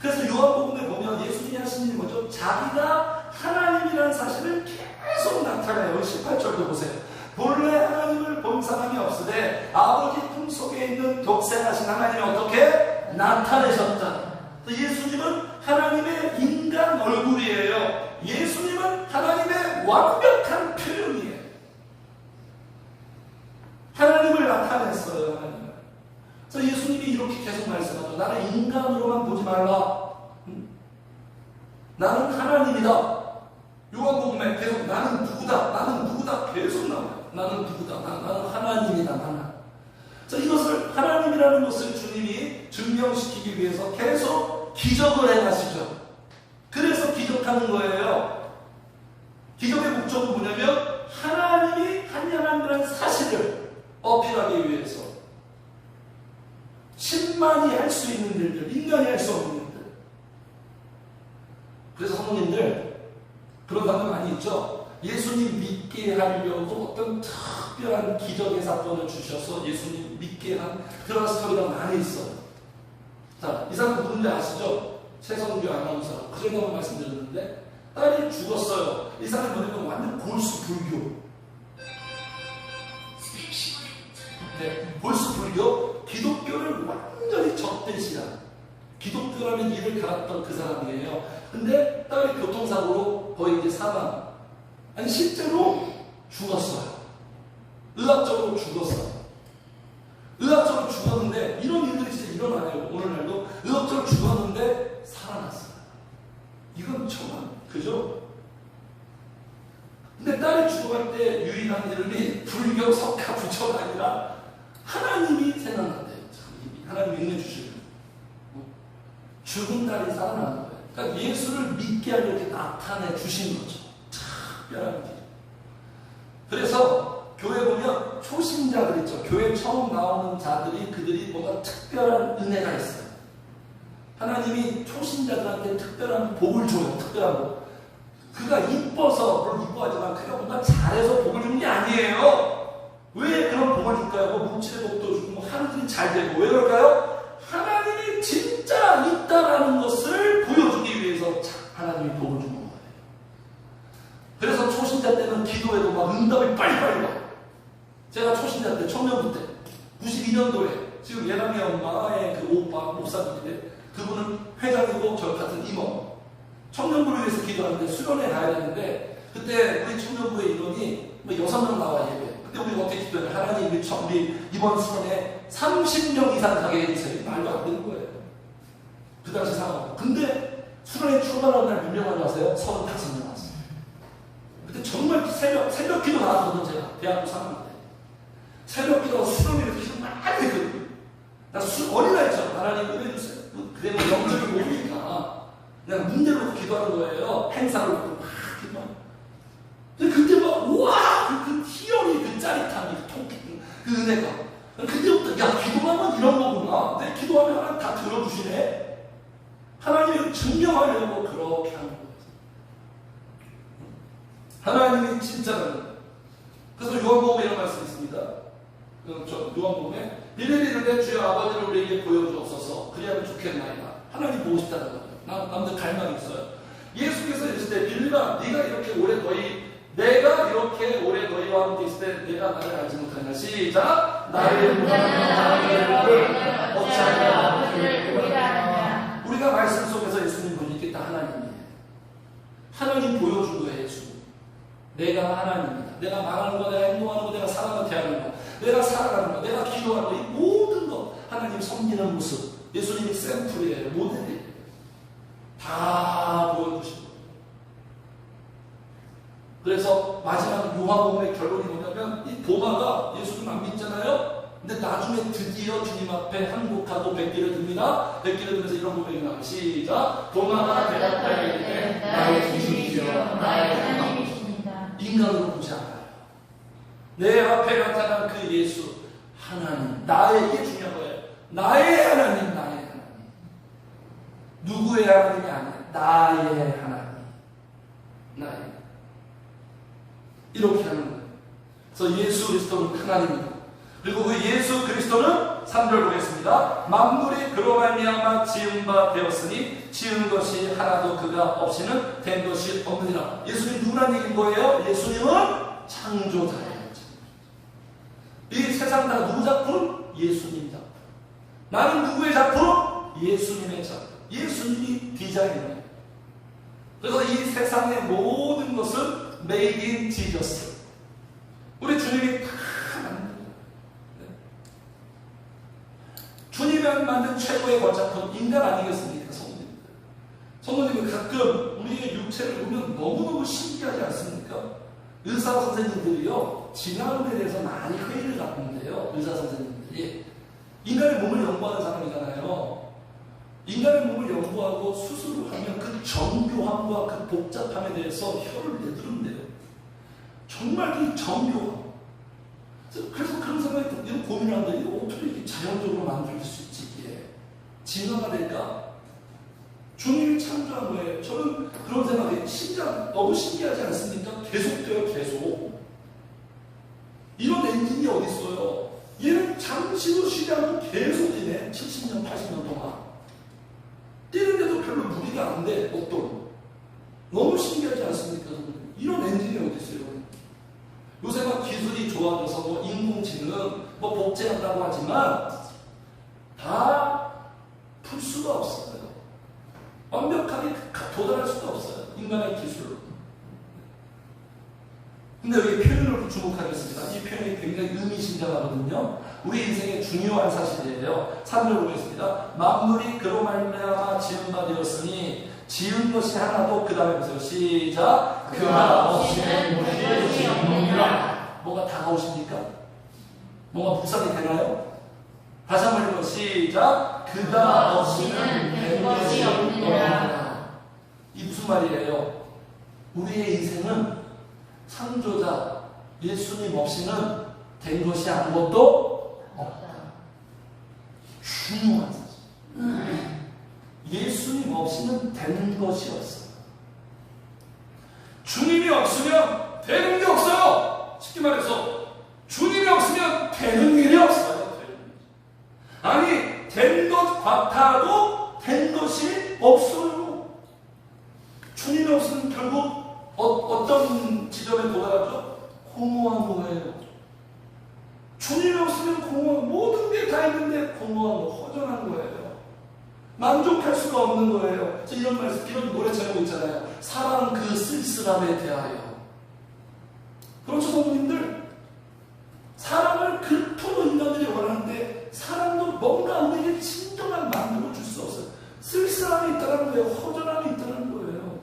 그래서 요한복음에 보면 예수님이 하신 일이 뭐죠? 자기가 하나님이라는 사실을 계속 나타내요. 18절도 보세요. 본래 하나님을 본 사람이 없으되 아버지 품속에 있는 독생하신 하나님이 어떻게 나타내셨다. 예수님은 하나님의 인간 얼굴이에요. 예수님은 하나님의 완벽한 표현이에요. 하나님을 나타냈어요. 하나님을. 그래서 예수님이 이렇게 계속 말씀하죠. 나는 인간으로만 보지 말라. 나는 하나님이다. 요한복음에 계속 나는 누구다 계속 나와요. 나는 누구다. 나는 하나님이다. 나는. 자, 이것을 하나님이라는 것을 주님이 증명시키기 위해서 계속 기적을 해가시죠. 그래서 기적하는 거예요. 기적의 목적은 뭐냐면 하나님이 한량한다는 사실을 어필하기 위해서 신만이 할 수 있는 일들, 인간이 할 수 없는 일들. 그래서 성도님들 그런 사람 많이 있죠. 예수님 믿게 하려고 어떤 특별한 기적의 사건을 주셔서 예수님 믿게 한 그런 스토리가 많이 있어요. 자, 이 사람 누군지 아시죠? 최성규 아나운서. 그전에 한번 말씀드렸는데 딸이 죽었어요. 이 사람이 뭐냐면 완전 골수 불교. 네, 골수 불교. 기독교를 완전히 적대시한 기독교라는 일을 갈았던 그 사람이에요. 근데 딸이 교통사고로 거의 이제 사망. 아니 실제로 죽었어요. 의학적으로 죽었어요. 의학적으로 죽었는데 이런 일들이 진짜 일어나요. 오늘날도 의학적으로 죽었는데 살아났어요. 이건 정말 그죠? 근데 딸이 죽어갈 때 유일한 이름이 불교 석가 부처가 아니라 하나님이 생각난대요. 하나님 은혜 주시고 죽은 딸이 살아나는 거예요. 그러니까 예수를 믿게 하려고 이렇게 나타내 주신 거죠. 특별한 길. 그래서 교회 보면 초신자들 있죠. 교회 처음 나오는 자들이 그들이 뭔가 특별한 은혜가 있어요. 하나님이 초신자들한테 특별한 복을 줘요. 특별한 복. 그가 이뻐서, 물론 이뻐하지만 그가 뭔가 잘해서 복을 주는 게 아니에요. 왜 그런 복을 줄까요? 뭐 물질의 복도 주고 뭐 하는 일이 잘 되고. 왜 그럴까요? 하나님이 진짜 있다라는 것을 보여주기 위해서 하나님이 복을 주는 거예요. 그래서 초신자 때는 기도해도 막 응답이 빨리빨리 와요. 제가 초신자 때, 청년부 때, 92년도에 지금 예람이 엄마의 그 오빠, 목사님인데 그분은 회장이고 저 같은 임원. 청년부를 위해서 기도하는데 수련회 가야 되는데 그때 우리 청년부의 인원이 6명 나와 예배. 근데 우리가 어떻게 기도해요? 하나님 우리 이번 수련회 30명 이상 가게 해주세요. 말도 안 되는 거예요. 그 당시 상황. 근데 수련회 출발하는 날 몇 명 왔어요? 35명 왔어요. 그때 정말 새벽 기도 나왔거든요. 제가 대학교 3학년 때. 새벽 기도 수련회에서 기도 많이 했거든요. 나 어린아이죠. 하나님 은혜주세요. 그래 뭐 영적이 모르니까 그냥 문제를 놓고 기도하는 거예요. 행사를 놓고 막 기도하는. 근데 그때 막 우와 그 희열이 그 짜릿함이 그 은혜가 그때부터 야 기도하면 이런 거구나. 내 기도하면 하나님 다 들어주시네. 하나님을 증명하려고 그렇게 하는 거예요. 하나님이 진짜는. 그래서 요한복음에 이런 말씀이 있습니다. 요한복음에 이를 이르되 주여 아버지를 우리에게 보여주옵소서 그리하면 좋겠나이다. 하나님 보고 싶다는 거예요. 남들 갈망이 있어요. 예수께서 이랬을 때 빌립아 네가 이렇게 오래 내가 이렇게 오래 너희와 함께 있을 때 내가 나를 알지 못하냐. 시작. 나를 어찌하여 아버지를 보리라 하느냐. 우리가 말씀 속에서 예수님 보니까 하나님이에요. 하나님 보여준 거예요. 예수님. 내가 하나님이다. 내가 말하는 거, 내가 행동하는 거, 내가 사람을 대하는 거, 내가 살아가는 거, 내가 기도하는 거, 이 모든 거 하나님 섬기는 모습 예수님이 샘플이에요. 모델이에요. 다 보여주신 거예요. 그래서 마지막 요한복음의 결론이 뭐냐면 이 도마가 예수님 안 믿잖아요. 근데 나중에 드디어 주님 앞에 항복하고 뵙기를 듭니다. 뵙기를 들면서 이런 고백이 나와요. 시작. 도마가 대답하여 이르되 나의 주시옵시오 나의 하나님이십니다. 인간으로 보지 않아요. 내 앞에 나타난 그 예수 하나님 나의 이게 중요한 거예요. 나의 하나님 나의 하나님 누구의 하나님이 아니야. 나의 하나님 나의 이렇게 하는 거예요. 그래서 예수 그리스도는 하나님입니다. 그리고 그 예수 그리스도는 3절 보겠습니다. 만물이 그로 말미암아 지은 바 되었으니 지은 것이 하나도 그가 없이는 된 것이 없느니라. 예수님 누구란 얘기인 거예요? 예수님은 창조자예요. 이 세상 다 누구 작품? 예수님 작품. 나는 누구의 작품? 예수님의 작품. 예수님이 디자이너예요. 그래서 이 세상의 모든 것은 Made in Jesus. 우리 주님이 다 만든 거예요. 주님이 만든 최고의 걸작품 인간 아니겠습니까? 성도님은 가끔 우리의 육체를 보면 너무너무 신기하지 않습니까? 의사 선생님들이요 진화론에 대해서 많이 회의를 갖는데요. 의사 선생님들이 인간의 몸을 연구하는 사람이잖아요. 인간의 몸을 연구하고 수술을 하면 그 정교함과 그 복잡함에 대해서 혀를 내두른대요. 정말 그 정교함. 그래서 그런 생각이 이런 고민을 하는데 이거 어떻게 이렇게 자연적으로 만들 수 있지? 이게 진화가 될까? 주님이 창조한 거예요. 저는 그런 생각이 진짜 너무 신기하지 않습니까? 계속돼요, 계속. 이런 엔진이 어디 있어요? 얘는 잠시도 쉬지 않고 계속 뛰네. 70년, 80년 동안. 뛰는데도 별로 무리가 안 돼, 어떤. 너무 신기하지 않습니까? 이런 엔진이 어디 있어요? 요새 막 기술이 좋아져서 뭐 인공지능, 뭐 복제한다고 하지만 다 풀 수가 없어요. 완벽하게 도달할 수가 없어요. 인간의 기술로. 근데 여기 표현을 주목하겠습니다. 이 표현이 굉장히 의미심장하거든요. 우리 인생의 중요한 사실이에요. 3절 보겠습니다. 만물이 그로 말미암아 지은 바 되었으니 지은 것이 하나도 그 다음에 보세요. 시작. 그가 없이는 된 것이 없느니라. 뭐가 다가오십니까? 뭐가 묵살이 되나요? 다시 한번 읽어. 시작. 그가 없이는 된 것이 없느니라. 이 무슨 말이에요? 우리의 인생은 창조자 예수님 없이는 된 것이 아무것도 없다. 중요한 사실. 예수님 없이는 된 것이 없어요. 주님이 없으면 되는 게 없어요. 쉽게 말해서 주님이 없으면 되는 일이 없어요. 아니 된 것 같아도 된 것이 없어요. 주님이 없으면 결국 어떤 지점에 도달하죠? 공허한 거예요. 주님이 없으면 공허한, 모든 게 다 있는데 공허한 거, 허전한 거예요. 만족할 수가 없는 거예요. 이런 말씀, 이런 노래 제목 있잖아요. 사랑 그 쓸쓸함에 대하여. 그렇죠, 성도님들? 사람들의 허전함이 있다는 거예요.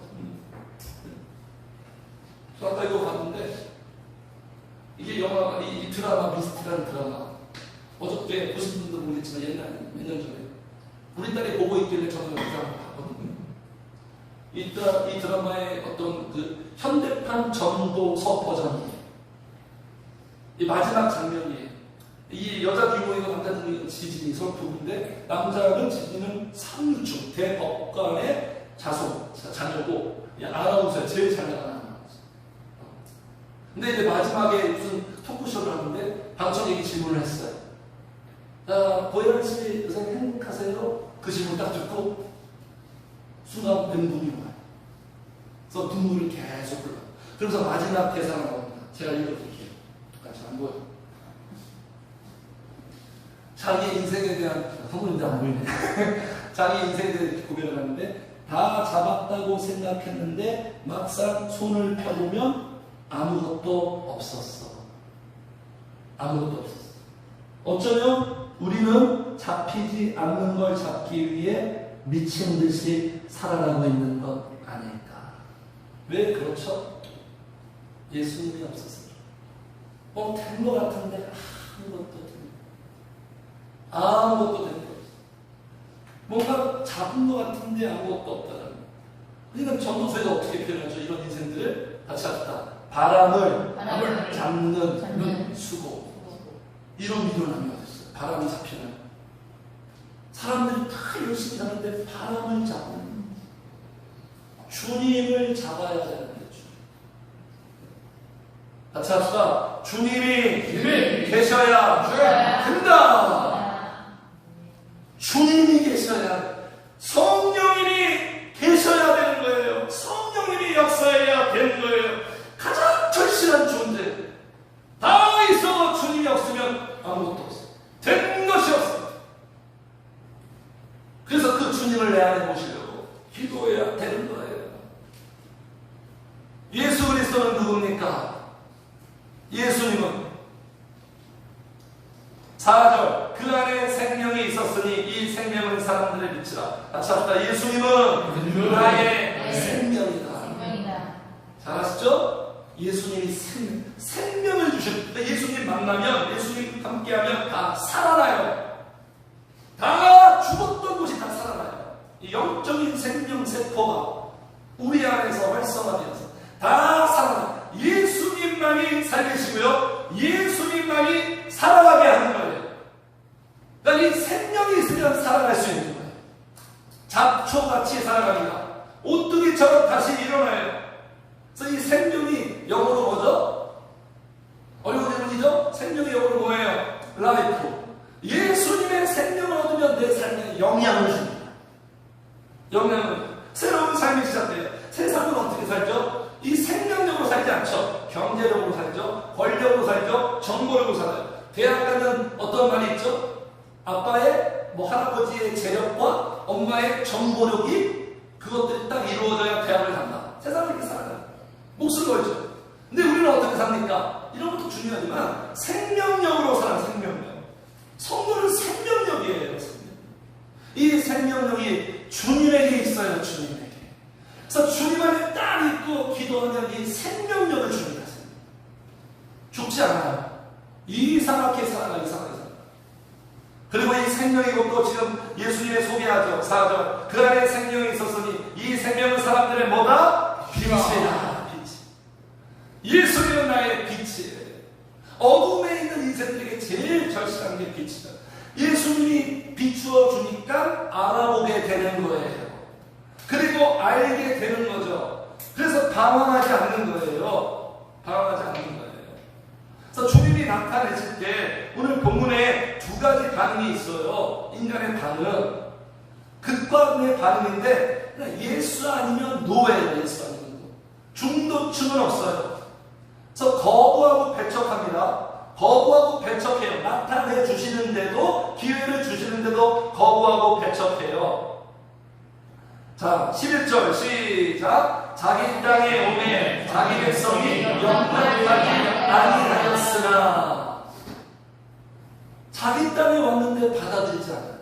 저 아까 이거 봤는데 이게 영화, 이 드라마, 미스트라는 드라마 어저께 보신 분들 모르겠지만 옛날에 몇 년 전에 우리 딸이 보고 있길래 저는 영상을 봤거든요. 이 드라마의 어떤 그 현대판 전도서 버전이에요. 이 마지막 장면이에요. 이 여자 주인공이고 남자 주인공은 지진이 서로 부부인데 남자는 지진은 상류층 대법관의 자녀고 아나운서에 제일 잘 나가는 아나운서. 근데 이제 마지막에 무슨 토크쇼를 하는데 방청객이 질문을 했어요. 자, 고혜란 씨 요새 행복하세요? 그 질문 딱 듣고 순간 멘붕이 와요. 그래서 눈물이 계속 흘러요. 그러면서 마지막 대사가 나옵니다. 제가 읽어드릴게요. 같이 안 보여요. 자기 인생에 대한, 성분인데 안 보이네. 자기 인생에 대해 고백을 하는데, 다 잡았다고 생각했는데, 막상 손을 펴보면 아무것도 없었어. 아무것도 없었어. 어쩌면 우리는 잡히지 않는 걸 잡기 위해 미친 듯이 살아가고 있는 것 아닐까. 왜 그렇죠? 예수님이 없었어요. 된 것 같은데 아무것도 된 거 없어. 뭔가 잡은 것 같은데 아무것도 없다는 거. 그러니까 전도서에서 어떻게 표현하죠? 이런 인생들을 같이 합시다. 바람을 잡는 수고. 이런 나뉘어졌어요. 바람이 잡히는. 사람들이 다 열심히 사는데 바람을 잡는. 주님을 잡아야 되는 거죠. 같이 합시다. 주님이 계셔야 된다. 주님이 계셔야, 성령님이 계셔야 되는 거예요. 성령님이 역사해야 되는 거예요. 가장 절실한 존재. 다 있어도 주님이 없으면 아무것도 없어요. 된 것이 없어요. 그래서 그 주님을 내 안에 모시려고 기도해야 되는 거예요. 예수 그리스도는 누굽니까? 예수님은 4절 그 안에 생명이 있었으니 이 생명은 사람들의 빛이라. 같이 합시다. 예수님은 나의 생명이다. 잘 아시죠? 예수님이 생명을 주셨다. 예수님 만나면, 예수님 함께하면 다 살아나요. 다 죽었던 곳이 다 살아나요. 이 영적인 생명 세포가 우리 안에서 활성화되어서 다 살아나요. 예수님만이 살리시고요, 예수님만이 살아가게 하는 거예요. 그러니까 이 생명이 있으면 살아갈 수 있는 거예요. 잡초같이 살아갑니다. 오뚜기처럼 다시 일어나요. 그래서 이 생명이 영어로 뭐죠? 어려운 대문이죠? 생명이 영어로 뭐예요? 라이프. 예수님의 생명을 얻으면 내 삶에 영향을 줍니다. 영향을. 새로운 삶이 시작돼요. 세상은 어떻게 살죠? 이 생명력으로 살지 않죠. 경제력으로 살죠. 권력으로 살죠. 정보력으로 살아요. 대학 가면 어떤 말이 있죠? 아빠의 할아버지의 재력과 엄마의 정보력이 그것들이 딱 이루어져야 대학을 간다. 세상은 이렇게 살아요. 몫을 걸죠. 근데 우리는 어떻게 삽니까? 이런 것도 중요하지만 생명력으로 살아요. 생명력. 성도는 생명력이에요. 이 생명력이 주님에게 있어요. 주님에게. 그래서 주님 안에 딱 있고 기도하면 이 생명력을 줍니다. 죽지 않아요. 이상하게 살아요. 이상하게 살아요. 그리고 이 생명이 곧 지금 예수님의 소개하죠. 4절 그 안에 생명이 있었으니 이 생명은 사람들의 뭐다? 빛이다. 예수님은 나의 빛이에요. 어둠에 있는 인생들에게 제일 절실한 게 빛이다. 예수님이 비추어 주니까 알아보게 되는 거예요. 그리고 알게 되는 거죠. 그래서 방황하지 않는 거예요. 방황하지 않는 거예요. 그래서 주님이 나타내실 때 오늘 본문에 두 가지 반응이 있어요. 인간의 반응. 극과 극의 반응인데 예수 아니면 노예예요. 예수 아니면 노. 중도층은 없어요. 그래서 거부하고 배척합니다. 거부하고 배척해요. 나타내 주시는데도, 기회를 주시는데도 거부하고 배척해요. 자, 11절 시작. 자기 땅에 오매 자기 백성이 영접하지 아니하였으나. 자기 땅에 왔는데 받아들이지 않아요.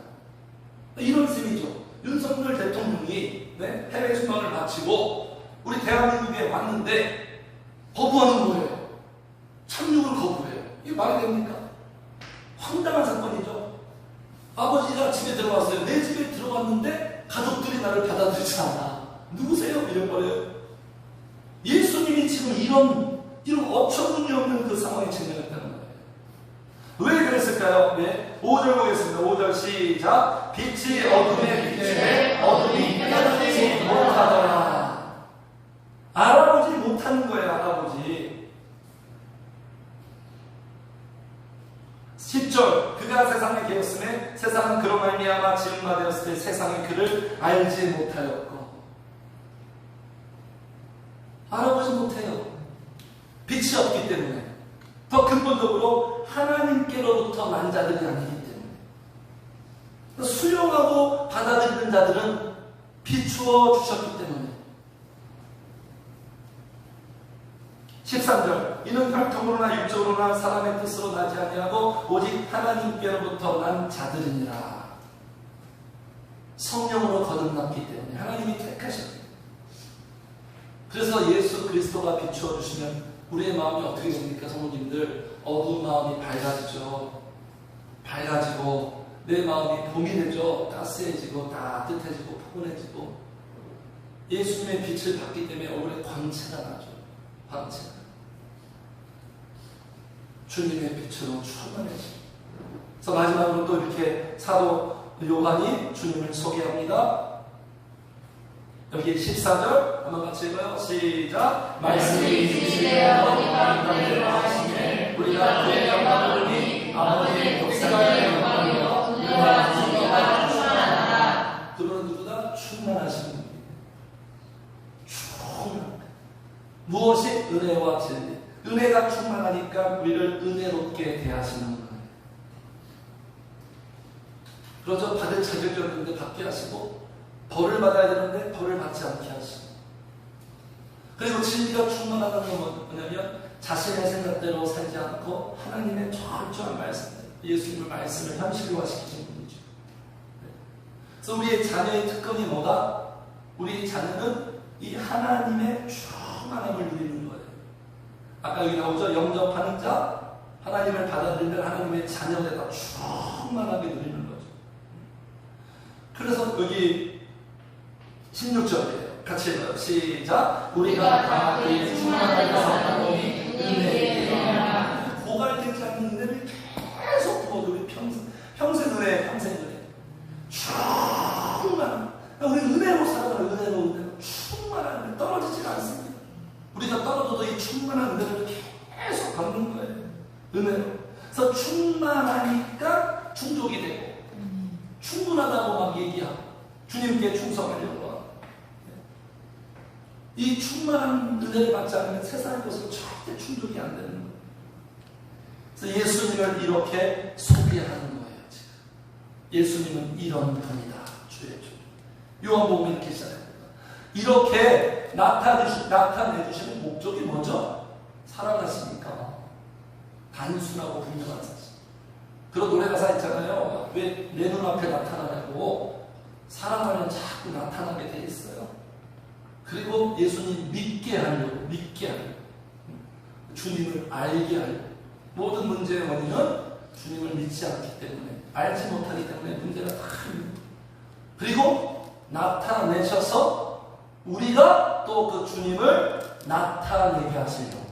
이런 셈이죠. 윤석열 대통령이 해외 순방을 마치고 우리 대한민국에 왔는데 거부하는 거예요. 착륙을 거부해요. 이게 말이 됩니까? 황당한 사건이죠. 아버지가 집에 들어왔어요. 내 집에 들어왔는데 가족들이 나를 받아들이지 않아. 누구세요? 이래버려요. 예수님이 지금 이런 어처구니 없는 그 상황에 직면했다는 거예요. 왜 그랬을까요? 네. 5절 보겠습니다. 5절 시작. 빛이 어둠에 비치되 어둠이 깨닫지 못하더라. 알아보지 못하는 거예요. 알아보지. 10절 그가 세상에 계었음에 세상은 그로 말미암아 지음받았을 때 세상이 그를 알지 못하였고. 알아보지 못해요. 빛이 없기 때문에. 더 근본적으로 하나님께로부터 난 자들이 아니기 때문에. 수용하고 받아들이는 자들은 비추어 주셨기 때문에. 13절 이는 혈통으로나 육적으로나 사람의 뜻으로 나지 아니하고 오직 하나님께로부터 난 자들이니라. 성령으로 거듭났기 때문에 하나님이 택하셨기 때문에. 그래서 예수 그리스도가 비추어 주시면 우리의 마음이 어떻게 됩니까? 성도님들, 어두운 마음이 밝아지죠. 밝아지고 내 마음이 봄이 되죠. 따스해지고 따뜻해지고 포근해지고 예수님의 빛을 받기 때문에 얼굴에 광채가 나죠. 광채가. 주님의 빛으로 충만해지고. 그래서 마지막으로 또 이렇게 사도 요한이 주님을 소개합니다. 여기 14절 한번 같이 읽어요. 시작. 말씀이 진실되어 우리가 그대로 하시네 우리가 그의 영광을 보니 아버지의 독생자의 영광이요 은혜와 진리가 충만하다. 그분은 누구다? 충만하신 분입니다. 충만. 무엇이 은혜와 진리? 은혜가 충만하니까 우리를 은혜롭게 대하시는 거예요. 그렇죠. 받을 자격이 없는데 받게 하시고 벌을 받아야 되는데 벌을 받지 않게 하시고. 그리고 진리가 충만하다는 건 뭐냐면 자신의 생각대로 살지 않고 하나님의 철저한 말씀, 예수님의 말씀을 현실화시키신 분이죠. 그래서 우리의 자녀의 특권이 뭐다? 우리 자녀는 이 하나님의 충만함을 누리는 거예요. 아까 여기 나오죠. 영접하는 자, 하나님을 받아들이면 하나님의 자녀가 다 충만하게 누리는 거죠. 그래서 여기 16절이에요. 같이 읽어요. 시작. 우리가 다 그의 충만함을 받아보니 은혜에 이르노라. 고갈되지 않는 은혜를 계속 부어도 우리 평생 은혜, 평생 은혜. 충만한. 우리 은혜로 살아가는 은혜로 충만한 은혜 떨어지지가 않습니다. 우리가 떨어져도 이 충만한 은혜를 계속 받는 거예요. 은혜로. 그래서 충만하니까 충족이 되고 충분하다고 막 얘기하고 주님께 충성하려고 하고. 이 충만한 은혜를 받지 않으면 세상의 것으로 절대 충족이 안 되는 거예요. 그래서 예수님을 이렇게 소개하는 거예요. 지금. 예수님은 이런 분이다. 주의 주. 요한복음 이렇게 시작합니다. 이렇게 나타내주시는 목적이 뭐죠? 사랑하시니까. 단순하고 분명한 사실. 그런 노래 가사 있잖아요. 왜 내 눈앞에 나타나냐고. 사랑하면 자꾸 나타나게 돼 있어요. 그리고 예수님 믿게 하려고. 주님을 알게 하려고. 모든 문제의 원인은 주님을 믿지 않기 때문에, 알지 못하기 때문에 문제가 다 있습니다. 그리고 나타내셔서 우리가 또 그 주님을 나타내게 하시려고.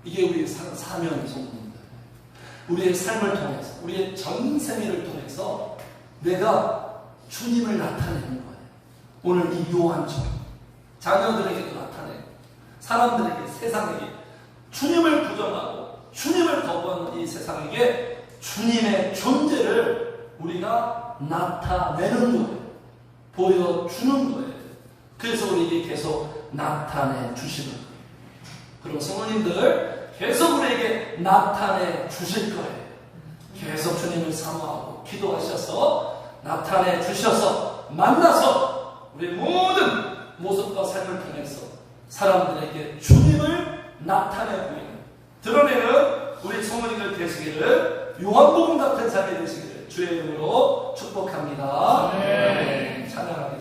이게 우리의 사명의 성공입니다. 우리의 삶을 통해서, 우리의 전생애를 통해서 내가 주님을 나타내는 거예요. 오늘 이 요한처럼 자녀들에게도 나타내고 사람들에게, 세상에게 주님을 부정하고 주님을 거부하는 이 세상에게 주님의 존재를 우리가 나타내는 거예요. 보여주는 거예요. 그래서 우리에게 계속 나타내 주시는 거예요. 그럼 성도님들 계속 우리에게 나타내 주실 거예요. 계속 주님을 사모하고 기도하셔서 나타내 주셔서 만나서 우리 모든 모습과 삶을 통해서 사람들에게 주님을 나타내 보이는, 드러내는 우리 성도님들 되시기를, 요한복음 같은 삶이 되시기를 주의 이름으로 축복합니다.